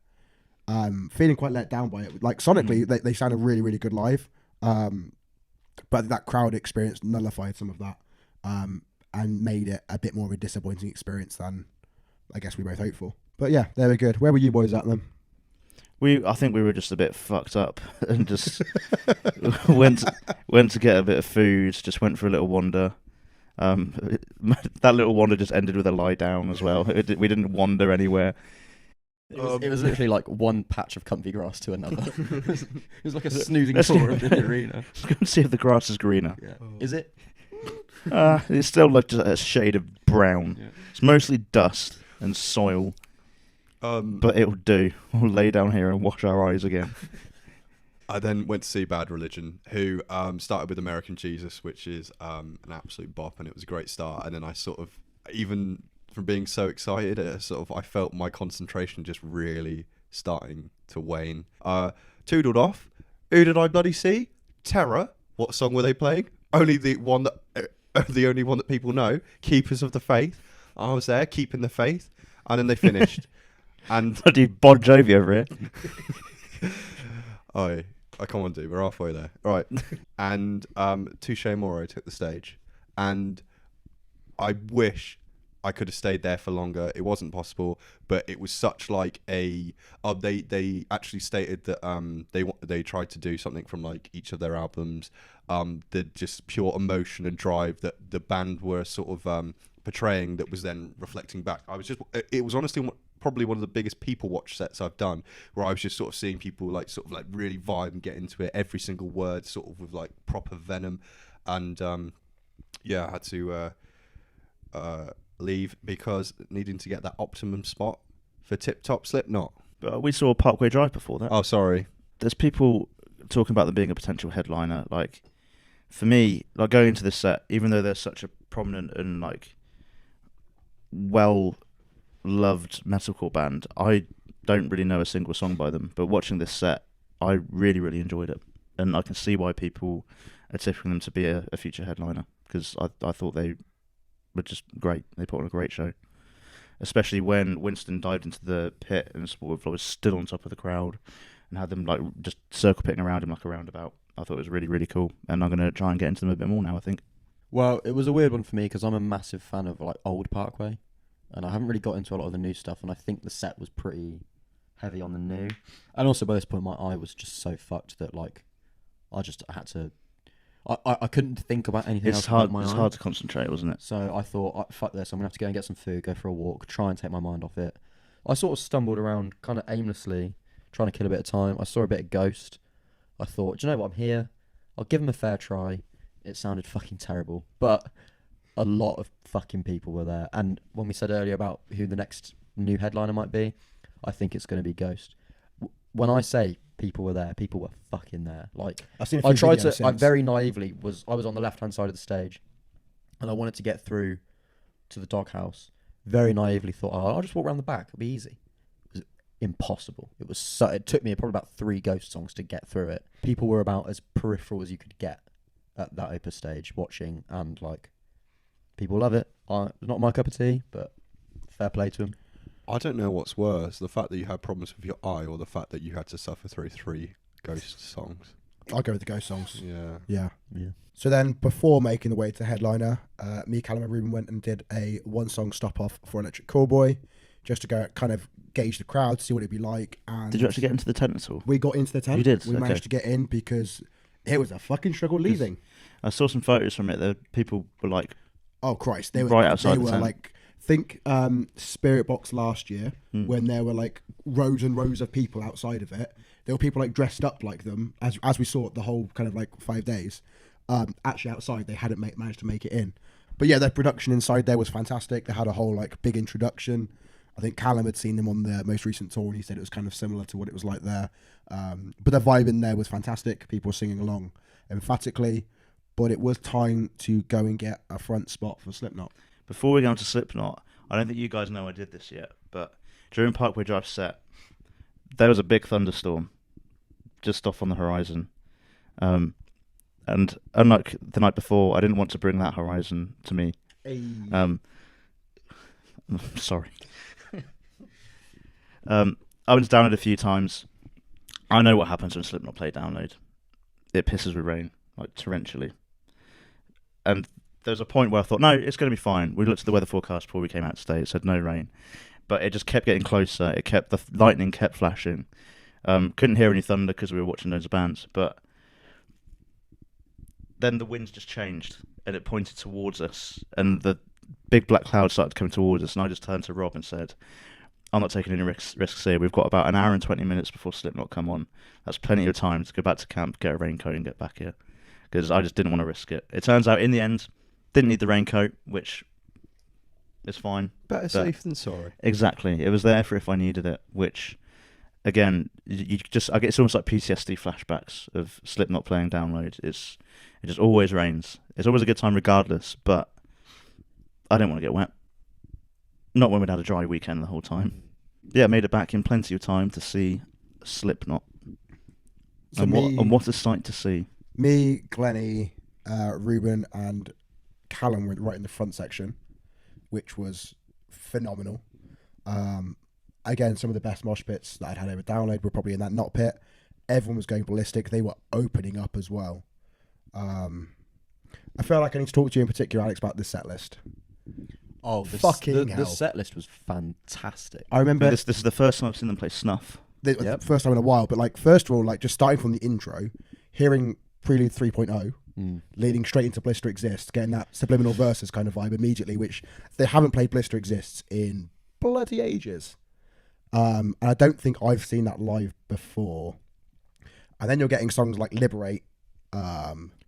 feeling quite let down by it. Like sonically, they sounded really, really good live. But that crowd experience nullified some of that and made it a bit more of a disappointing experience than I guess we both hoped for. But yeah, they were good. Where were you boys at then? I think we were just a bit fucked up and just went to get a bit of food, just went for a little wander. That little wander just ended with a lie down as well. We didn't wander anywhere. It was literally like one patch of comfy grass to another. It was like a snoozing tour of the arena. Let's go and see if the grass is greener. Yeah. Is it? It's still like just a shade of brown. Yeah. It's mostly dust and soil. But it'll do. We'll lay down here and wash our eyes again. I then went to see Bad Religion, who started with American Jesus, which is an absolute bop, and it was a great start. And then I sort of, even from being so excited, I felt my concentration just really starting to wane. Toodled off. Who did I bloody see? Terror. What song were they playing? Only the one that the only one that people know, Keepers of the Faith. I was there keeping the faith, and then they finished. And Bloody Bon Jovi over here. I come on, dude. We're halfway there. Right. And Touche Moro took the stage, and I wish I could have stayed there for longer. It wasn't possible, but it was such like a. They actually stated that they tried to do something from like each of their albums. The just pure emotion and drive that the band were sort of portraying, that was then reflecting back. It was honestly probably one of the biggest people watch sets I've done, where I was just sort of seeing people like sort of like really vibe and get into it, every single word sort of with like proper venom. And I had to leave because needing to get that optimum spot for Tip Top Slipknot. But we saw Parkway Drive before that. Oh, sorry. There's people talking about them being a potential headliner. Like, for me, like going into this set, even though they're such a prominent and like well-loved metalcore band, I don't really know a single song by them. But watching this set, I really, really enjoyed it, and I can see why people are tipping them to be a future headliner, because I thought they were just great. They put on a great show, especially when Winston dived into the pit and was still on top of the crowd and had them like just circle pitting around him like a roundabout. I thought it was really, really cool, and I'm going to try and get into them a bit more now, I think. Well, it was a weird one for me because I'm a massive fan of like old Parkway, and I haven't really got into a lot of the new stuff, and I think the set was pretty heavy on the new. And also by this point my eye was just so fucked that like I had to I couldn't think about anything else. It's hard to concentrate, wasn't it? So I thought, fuck this, I'm going to have to go and get some food, go for a walk, try and take my mind off it. I sort of stumbled around kind of aimlessly, trying to kill a bit of time. I saw a bit of Ghost. I thought, do you know what, I'm here. I'll give them a fair try. It sounded fucking terrible, but a lot of fucking people were there. And when we said earlier about who the next new headliner might be, I think it's going to be Ghost. When I say people were there, people were fucking there. Like, I tried to, I very naively I was on the left-hand side of the stage, and I wanted to get through to the doghouse. Very naively thought, I'll just walk around the back. It'll be easy. It was impossible. It took me probably about 3 Ghost songs to get through it. People were about as peripheral as you could get at that Opus stage, watching, and like, people love it. Not my cup of tea, but fair play to them. I don't know what's worse, the fact that you had problems with your eye, or the fact that you had to suffer through 3 Ghost songs. I'll go with the Ghost songs. Yeah. So then, before making the way to headliner, me, Callum, and Ruben went and did a 1-song stop off for Electric Callboy, just to go kind of gauge the crowd, see what it'd be like. And did you actually get into the tent at all? We got into the tent. You did? We managed to get in because it was a fucking struggle leaving. I saw some photos from it. The people were like, "Oh Christ!" They were right outside the the tent. Like, think Spirit Box last year when there were like rows and rows of people outside of it. There were people like dressed up like them, as we saw the whole kind of like 5 days. Actually outside, they hadn't managed to make it in. But yeah, their production inside there was fantastic. They had a whole like big introduction. I think Callum had seen them on their most recent tour, and he said it was kind of similar to what it was like there. But the vibe in there was fantastic. People were singing along emphatically. But it was time to go and get a front spot for Slipknot. Before we go on to Slipknot, I don't think you guys know I did this yet, but during Parkway Drive set, there was a big thunderstorm just off on the horizon. And unlike the night before, I didn't want to bring that horizon to me. Hey. Sorry. I was downloaded a few times. I know what happens when Slipknot play download. It pisses with rain, like torrentially. And there was a point where I thought, no, it's going to be fine. We looked at the weather forecast before we came out today. It said no rain. But it just kept getting closer. The lightning kept flashing. Couldn't hear any thunder because we were watching loads of bands. But then the winds just changed and it pointed towards us. And the big black cloud started coming towards us. And I just turned to Rob and said, I'm not taking any risks here. We've got about an hour and 20 minutes before Slipknot come on. That's plenty of time to go back to camp, get a raincoat and get back here. Because I just didn't want to risk it. It turns out in the end, didn't need the raincoat, which is fine. Better safe than sorry. Exactly. It was there for if I needed it, which, again, it's almost like PTSD flashbacks of Slipknot playing download. It just always rains. It's always a good time regardless, but I didn't want to get wet. Not when we'd had a dry weekend the whole time. Yeah, made it back in plenty of time to see Slipknot. So and what a sight to see. Me, Glennie, Ruben, and Callum went right in the front section, which was phenomenal. Again, some of the best mosh pits that I'd had over download were probably in that knot pit. Everyone was going ballistic. They were opening up as well. I feel like I need to talk to you in particular, Alex, about this set list. Oh, fucking hell. The set list was fantastic. I remember This is the first time I've seen them play Snuff. the first time in a while, but like first of all, like just starting from the intro, hearing Prelude 3.0, leading straight into Blister Exists, getting that subliminal verses kind of vibe immediately, which they haven't played Blister Exists in bloody ages. And I don't think I've seen that live before. And then you're getting songs like Liberate,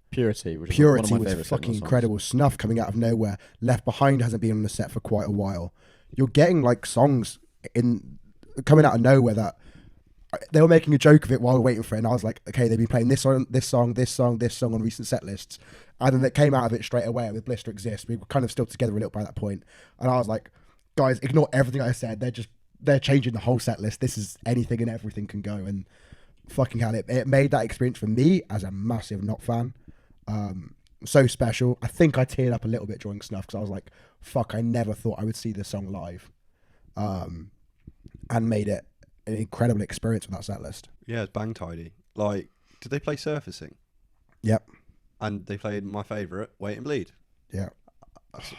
Purity, which is Purity one of my was favourite fucking songs. incredible. Snuff coming out of nowhere. Left Behind hasn't been on the set for quite a while. You're getting like songs coming out of nowhere that they were making a joke of it while we were waiting for it, and I was like, okay, they've been playing this song on recent set lists, and then it came out of it straight away with Blister Exists. We were kind of still together a little by that point, and I was like, guys, ignore everything I said. They're changing the whole set list. This is anything and everything can go, and fucking hell, it made that experience for me as a massive Not fan so special. I think I teared up a little bit during Snuff because I was like, fuck, I never thought I would see this song live, and made it an incredible experience with that set list. Yeah, it's bang tidy. Like, did they play Surfacing? Yep. And they played my favourite, Wait and Bleed. Yeah.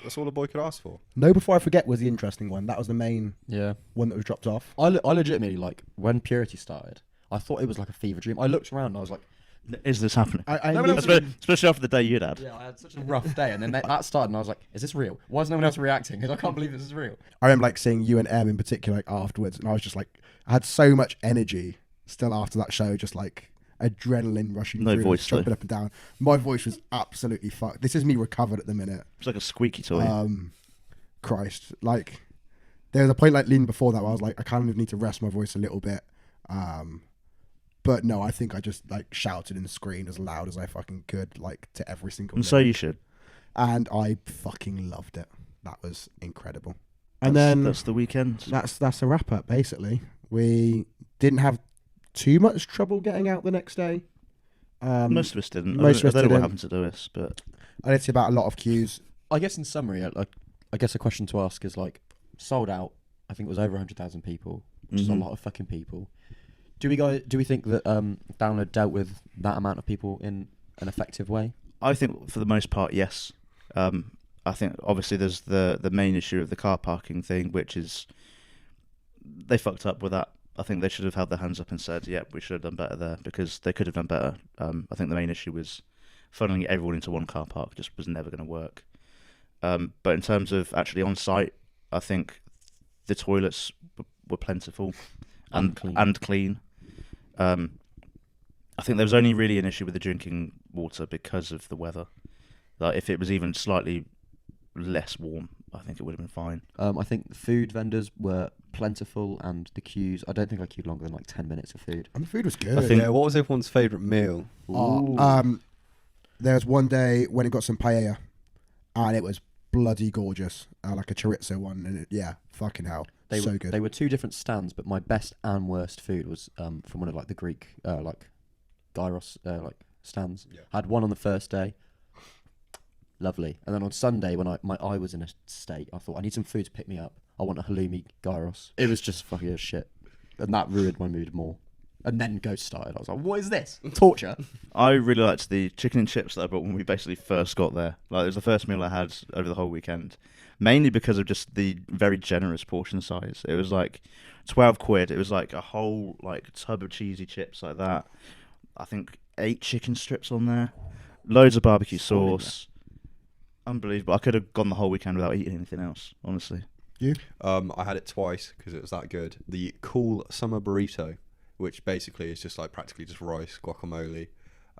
That's all the boy could ask for. No Before I Forget was the interesting one. That was the main Yeah. one that was dropped off. I legitimately, like, when Purity started, I thought it was like a fever dream. I looked around and I was like, Is this happening? No, no, Especially after the day you'd had. yeah, I had such a rough day. And then that started and I was like, is this real? Why is no one else reacting? Because I can't believe this is real. I remember like seeing you and Em in particular like afterwards, and I was just like, I had so much energy still after that show, just like adrenaline rushing No through, voice, jumping though. up and down. My voice was absolutely fucked. This is me recovered at the minute. It's like a squeaky toy. Christ, like there was a point like leading before that where I was like, I kind of need to rest my voice a little bit. But no, I think I just like shouted and screamed as loud as I fucking could, like to every single. And so lyric. you should. And I fucking loved it. That was incredible. And then That's the weekend. that's a wrap up. Basically, we didn't have too much trouble getting out the next day. Most of us didn't. most of us I don't know didn't. what happened to Lewis, but I did see about a lot of queues. I guess in summary, I guess a question to ask is like, sold out. I think it was over 100,000 people, which is a lot of fucking people. Do we think that Download dealt with that amount of people in an effective way? I think for the most part, yes. I think obviously there's the main issue of the car parking thing, which is they fucked up with that. I think they should have held their hands up and said, "Yep, we should have done better there," because they could have done better. I think the main issue was funneling everyone into one car park just was never going to work. But in terms of actually on site, I think the toilets were plentiful and clean. I think there was only really an issue with the drinking water because of the weather. Like if it was even slightly less warm, I think it would have been fine. I think the food vendors were plentiful and the queues. I don't think I queued longer than like 10 minutes of food. And the food was good. I think- Yeah, what was everyone's favourite meal? There was one day when it got some paella, and it was bloody gorgeous, like a chorizo one, and fucking hell, so good. They were two different stands, but my best and worst food was from one of like the Greek like gyros like stands. Yeah. Had one on the first day, lovely, and then on Sunday when my eye was in a state, I thought I need some food to pick me up. I want a halloumi gyros. It was just fucking as shit, and that ruined my mood more. And then Ghost started. I was like, what is this? Torture. I really liked the chicken and chips that I brought when we basically first got there. Like it was the first meal I had over the whole weekend, mainly because of just the very generous portion size. It was like 12 quid. It was like a whole like tub of cheesy chips like that. I think 8 chicken strips on there, loads of barbecue sauce. Unbelievable. I could have gone the whole weekend without eating anything else, honestly. You? I had it twice because it was that good. The Cool Summer Burrito, which basically is just like practically just rice, guacamole,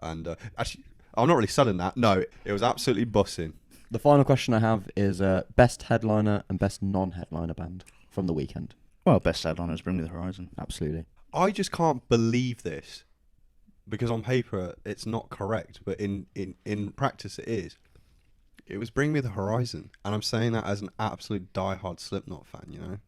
and actually, I'm not really selling that. No, it was absolutely bussing. The final question I have is best headliner and best non-headliner band from the weekend. Well, best headliners Bring Me the Horizon. Absolutely. I just can't believe this because on paper it's not correct, but in practice it is. It was Bring Me the Horizon, and I'm saying that as an absolute diehard Slipknot fan, you know.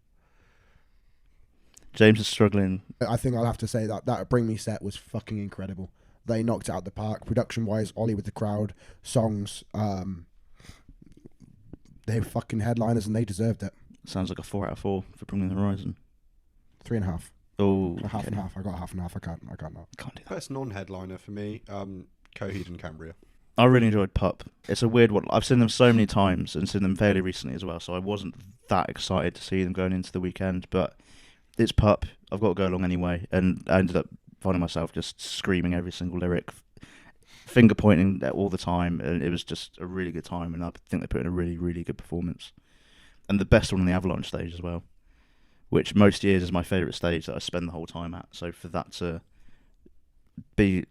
James is struggling. I think I'll have to say that Bring Me set was fucking incredible. They knocked it out of the park, production wise. Ollie with the crowd, songs. They were fucking headliners and they deserved it. Sounds like a 4 out of 4 for Bring Me the Horizon. 3.5. Oh, A half and half. I got half and half. I can't not. Can't do that. Best non-headliner for me, Coheed and Cambria. I really enjoyed Pup. It's a weird one. I've seen them so many times and seen them fairly recently as well, so I wasn't that excited to see them going into the weekend, but it's Pup. I've got to go along anyway, and I ended up finding myself just screaming every single lyric, finger pointing all the time, and it was just a really good time, and I think they put in a really, really good performance. And the best one on the Avalanche stage as well, which most years is my favourite stage that I spend the whole time at, so for that to be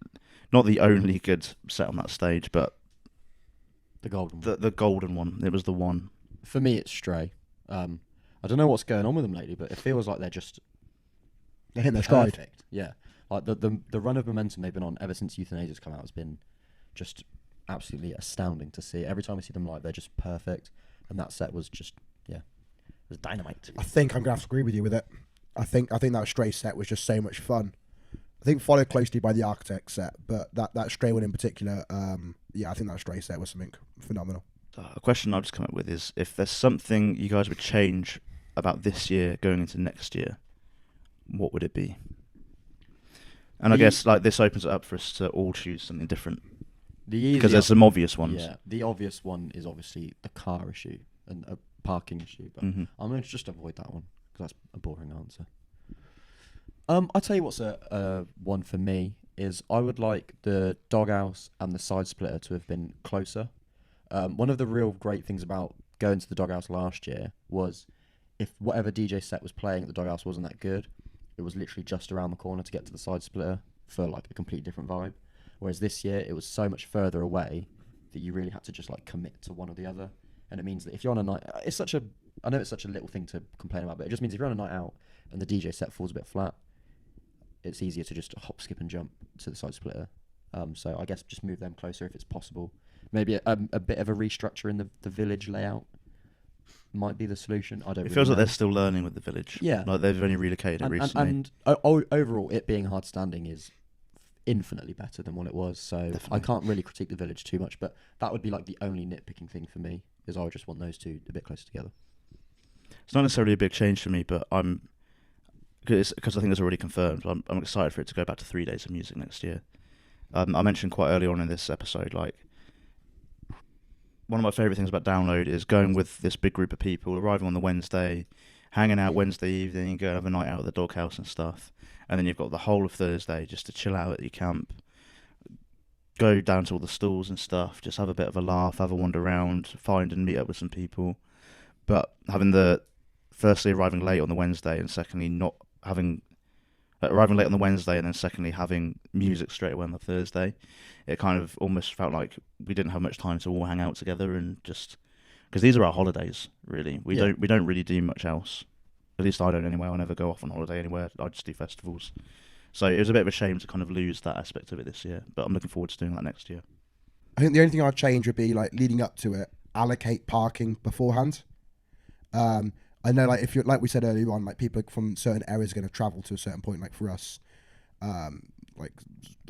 not the only good set on that stage, but The golden one. the golden one. It was the one. For me, it's Stray. I don't know what's going on with them lately, but it feels like they're just They hit their stride. perfect. Yeah, like the run of momentum they've been on ever since Euthanasia's come out has been just absolutely astounding to see. Every time I see them live, they're just perfect, and that set was just it was dynamite. I think I'm gonna have to agree with you with it. I think that Stray set was just so much fun. I think followed closely by the Architect set, but that Stray one in particular, I think that Stray set was something phenomenal. A question I've just come up with is if there's something you guys would change about this year going into next year, what would it be? And I guess like this opens it up for us to all choose something different, because there's some obvious ones. Yeah, the obvious one is obviously the car issue and a parking issue, but I'm going to just avoid that one because that's a boring answer. I'll tell you what's a one for me is I would like the Doghouse and the Side Splitter to have been closer. One of the real great things about going to the Doghouse last year was if whatever DJ set was playing at the Doghouse wasn't that good, it was literally just around the corner to get to the Side Splitter for like a completely different vibe. Whereas this year it was so much further away that you really had to just like commit to one or the other. And it means that if you're on a night, I know it's such a little thing to complain about, but it just means if you're on a night out and the DJ set falls a bit flat, it's easier to just hop, skip, and jump to the Side Splitter. So I guess just move them closer if it's possible. Maybe a bit of a restructure in the village layout might be the solution. I don't. It feels like they're still learning with the village. Yeah, like they've only relocated it recently. And overall, it being hard standing is infinitely better than what it was. So Definitely. I can't really critique the village too much, but that would be like the only nitpicking thing for me is I would just want those two a bit closer together. It's not necessarily a big change for me, but because I think it's already confirmed. I'm excited for it to go back to 3 days of music next year. I mentioned quite early on in this episode, like one of my favourite things about Download is going with this big group of people, arriving on the Wednesday, hanging out Wednesday evening, go have a night out at the Doghouse and stuff, and then you've got the whole of Thursday just to chill out at your camp, go down to all the stalls and stuff, just have a bit of a laugh, have a wander around, find and meet up with some people. But having firstly arriving late on the Wednesday, and secondly not having arriving late on the Wednesday, and then secondly having music straight away on the Thursday, it kind of almost felt like we didn't have much time to all hang out together, and just because these are our holidays, really. We don't really do much else. At least I don't anyway. I never go off on holiday anywhere. I just do festivals. So it was a bit of a shame to kind of lose that aspect of it this year, but I'm looking forward to doing that next year. I think the only thing I'd change would be like leading up to it, allocate parking beforehand. I know, like if you're like we said earlier on, like people from certain areas are going to travel to a certain point. Like for us, like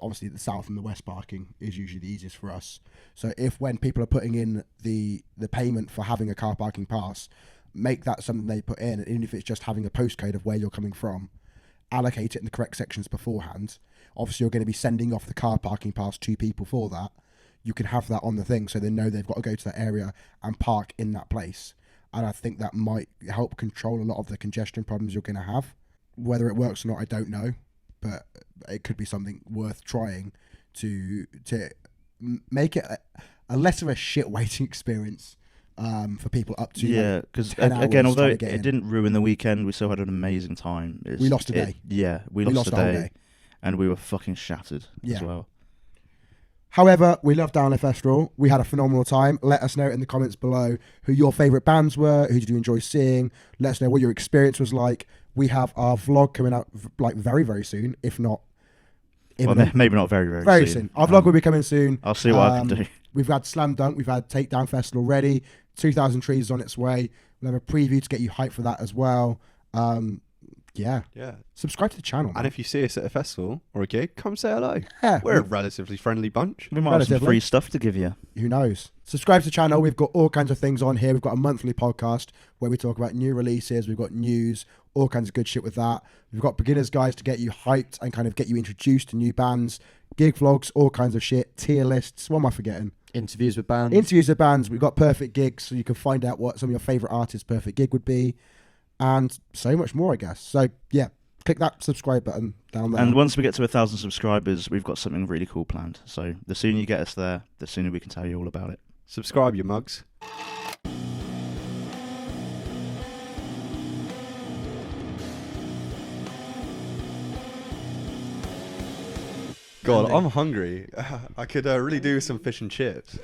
obviously the south and the west parking is usually the easiest for us. So if when people are putting in the payment for having a car parking pass, make that something they put in, and even if it's just having a postcode of where you're coming from, allocate it in the correct sections beforehand. Obviously, you're going to be sending off the car parking pass to people for that. You can have that on the thing so they know they've got to go to that area and park in that place. And I think that might help control a lot of the congestion problems you're going to have. Whether it works or not, I don't know. But it could be something worth trying to make it a less of a shit waiting experience for people up to. Yeah, because again, although it didn't ruin the weekend, we still had an amazing time. We lost a day. We lost a day. And we were fucking shattered as well. However, we love Download Festival. We had a phenomenal time. Let us know in the comments below who your favourite bands were, who did you enjoy seeing. Let us know what your experience was like. We have our vlog coming out like very, very soon, if not imminent. Well, maybe not very soon. Our vlog will be coming soon. I'll see what I can do. We've had Slam Dunk, we've had Takedown Festival ready. 2,000 Trees is on its way. We'll have a preview to get you hyped for that as well. Yeah. Yeah. Subscribe to the channel. And Man. if you see us at a festival or a gig, come say hello. Yeah. We're a relatively friendly bunch. We might have some Relatively. free stuff to give you. Who knows? Subscribe to the channel. We've got all kinds of things on here. We've got a monthly podcast where we talk about new releases. We've got news, all kinds of good shit with that. We've got beginners guides to get you hyped and kind of get you introduced to new bands, gig vlogs, all kinds of shit, tier lists. What am I forgetting? Interviews with bands. Interviews with bands. We've got perfect gigs, so you can find out what some of your favorite artists' perfect gig would be, and so much more, I guess. So yeah, click that subscribe button down there. And once we get to 1,000 subscribers, we've got something really cool planned. So the sooner you get us there, the sooner we can tell you all about it. Subscribe, you mugs. God, I'm hungry. I could really do with some fish and chips.